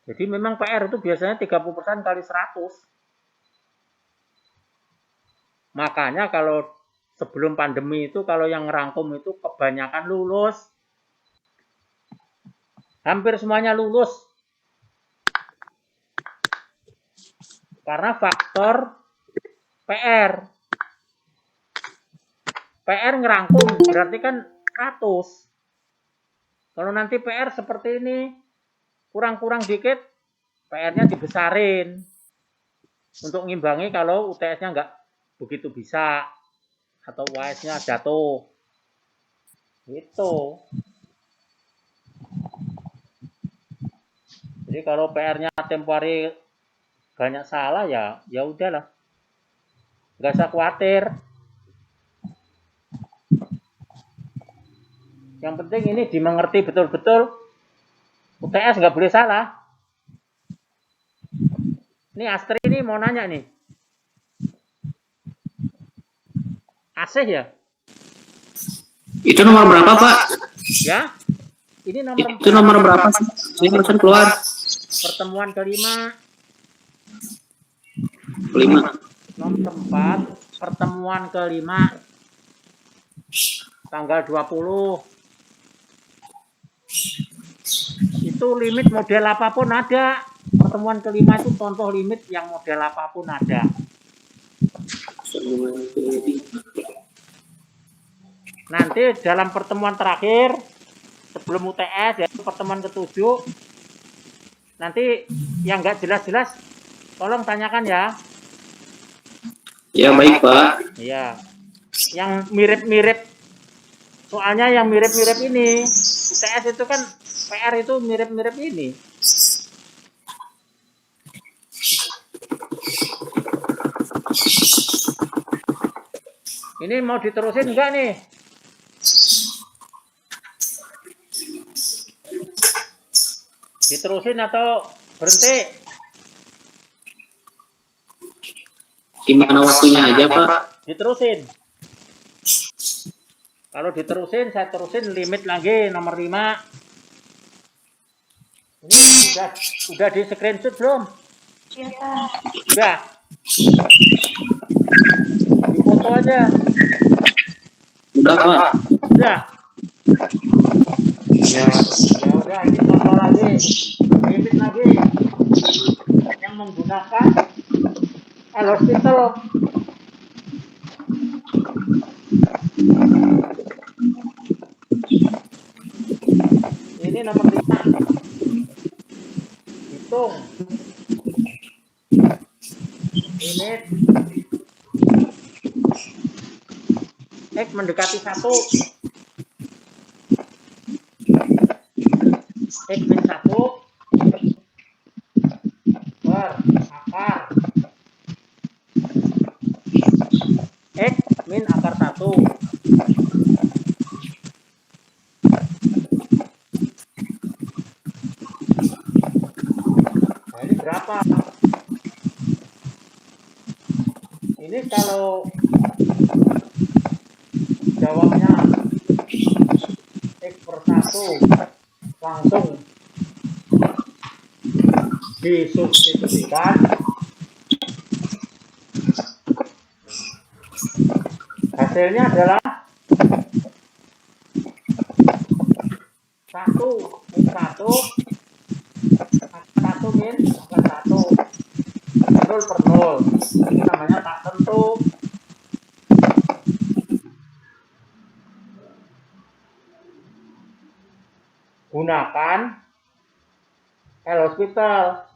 Jadi memang PR itu biasanya 30% kali 100. Makanya kalau sebelum pandemi itu kalau yang ngerangkum itu kebanyakan lulus. Hampir semuanya lulus. Karena faktor PR. PR ngerangkum berarti kan 100. Kalau nanti PR seperti ini, kurang-kurang dikit, PR-nya dibesarin. Untuk ngimbangi kalau UTS-nya nggak begitu bisa. Atau UAS-nya jatuh. Gitu. Jadi kalau PR-nya tempo hari banyak salah ya udahlah. Nggak usah khawatir. Yang penting ini dimengerti betul-betul. UTS nggak boleh salah. Ini Astri ini mau nanya nih. Asih ya? Itu nomor berapa, Pak? Ya? Ini nomor Itu nomor berapa sih? Ini barusan keluar. pertemuan kelima. 5. Nomor 4, pertemuan kelima. Tanggal 20. Itu limit model apapun ada. Pertemuan kelima itu contoh limit yang model apapun ada. Nanti dalam pertemuan terakhir sebelum UTS, yaitu pertemuan ke-7, nanti yang nggak jelas-jelas tolong tanyakan ya. Ya baik Pak. Iya. Yang mirip-mirip, soalnya yang mirip-mirip ini UTS itu kan PR itu mirip-mirip ini. Ini mau diterusin enggak nih? Diterusin atau berhenti? Gimana waktunya aja Pak? Diterusin. Kalau diterusin, saya terusin limit lagi nomor 5. Ini udah di screenshot belum? Iya, Pak. Udah. Di foto aja. Udah Pak. Udah. Ya udah, ini contoh lagi. Limit lagi. Yang menggunakan hospital. Ini nomor 5. Hitung. Limit X mendekati 1. X min 1 per akar X min akar 1. Nah, ini berapa? Ini kalau jawabnya X per 1 langsung disubstitusikan, hasilnya adalah 1 min 1 1 min 1 0 per 0. Ini namanya tak tentu. Gunakan L-Hospital.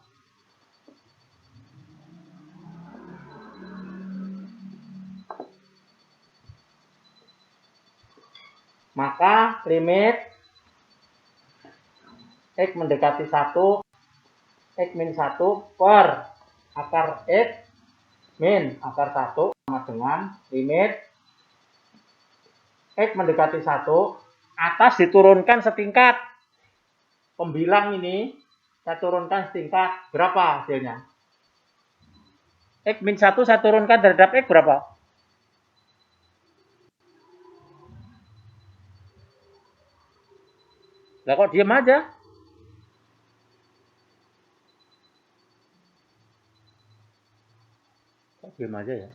Maka limit X mendekati 1, X min 1 per akar X min akar 1 sama dengan limit X mendekati 1, atas diturunkan setingkat. Pembilang ini saya turunkan setingkat. Berapa hasilnya? X min 1 saya turunkan terhadap X berapa? Lah kok diam aja? Kok diam aja ya?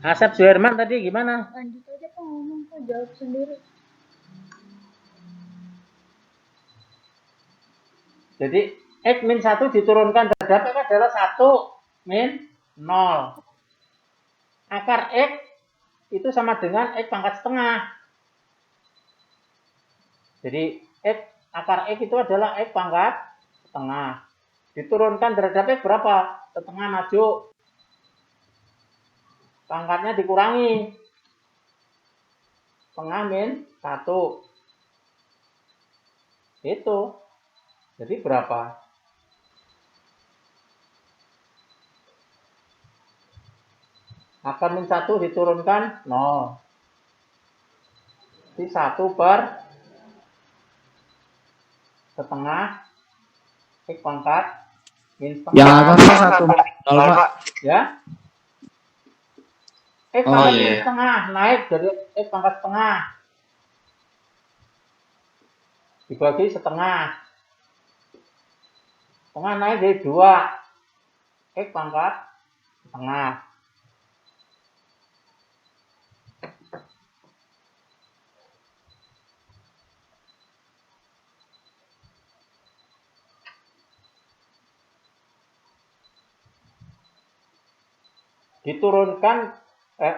Asep Suherman tadi gimana? Lanjut aja Pak ngomong, Pak. Jawab sendiri. Jadi X min 1 diturunkan terhadap X adalah 1 min 0. Akar X itu sama dengan X pangkat setengah. Jadi akar X itu adalah X pangkat setengah. Diturunkan terhadap X berapa? Setengah maju. Pangkatnya dikurangi. Setengah min 1. Itu. Jadi berapa? Akar min 1 diturunkan 0. Jadi 1 per setengah X pangkat min setengah. Yang atas Pak 1 0 Pak. Ya. X Oh, pangkat iya. setengah naik dari X pangkat setengah dibagi setengah. Setengah naik dari 2 X pangkat setengah. Diturunkan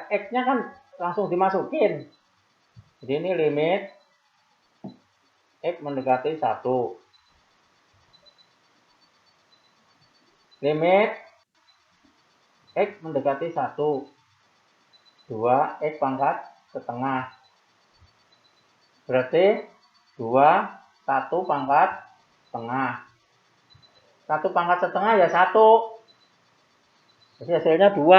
X-nya kan langsung dimasukin. Jadi ini limit X mendekati 1. Limit X mendekati 1. 2 X pangkat setengah. Berarti 2, 1 pangkat setengah. 1 pangkat setengah ya 1. Jadi hasilnya 2.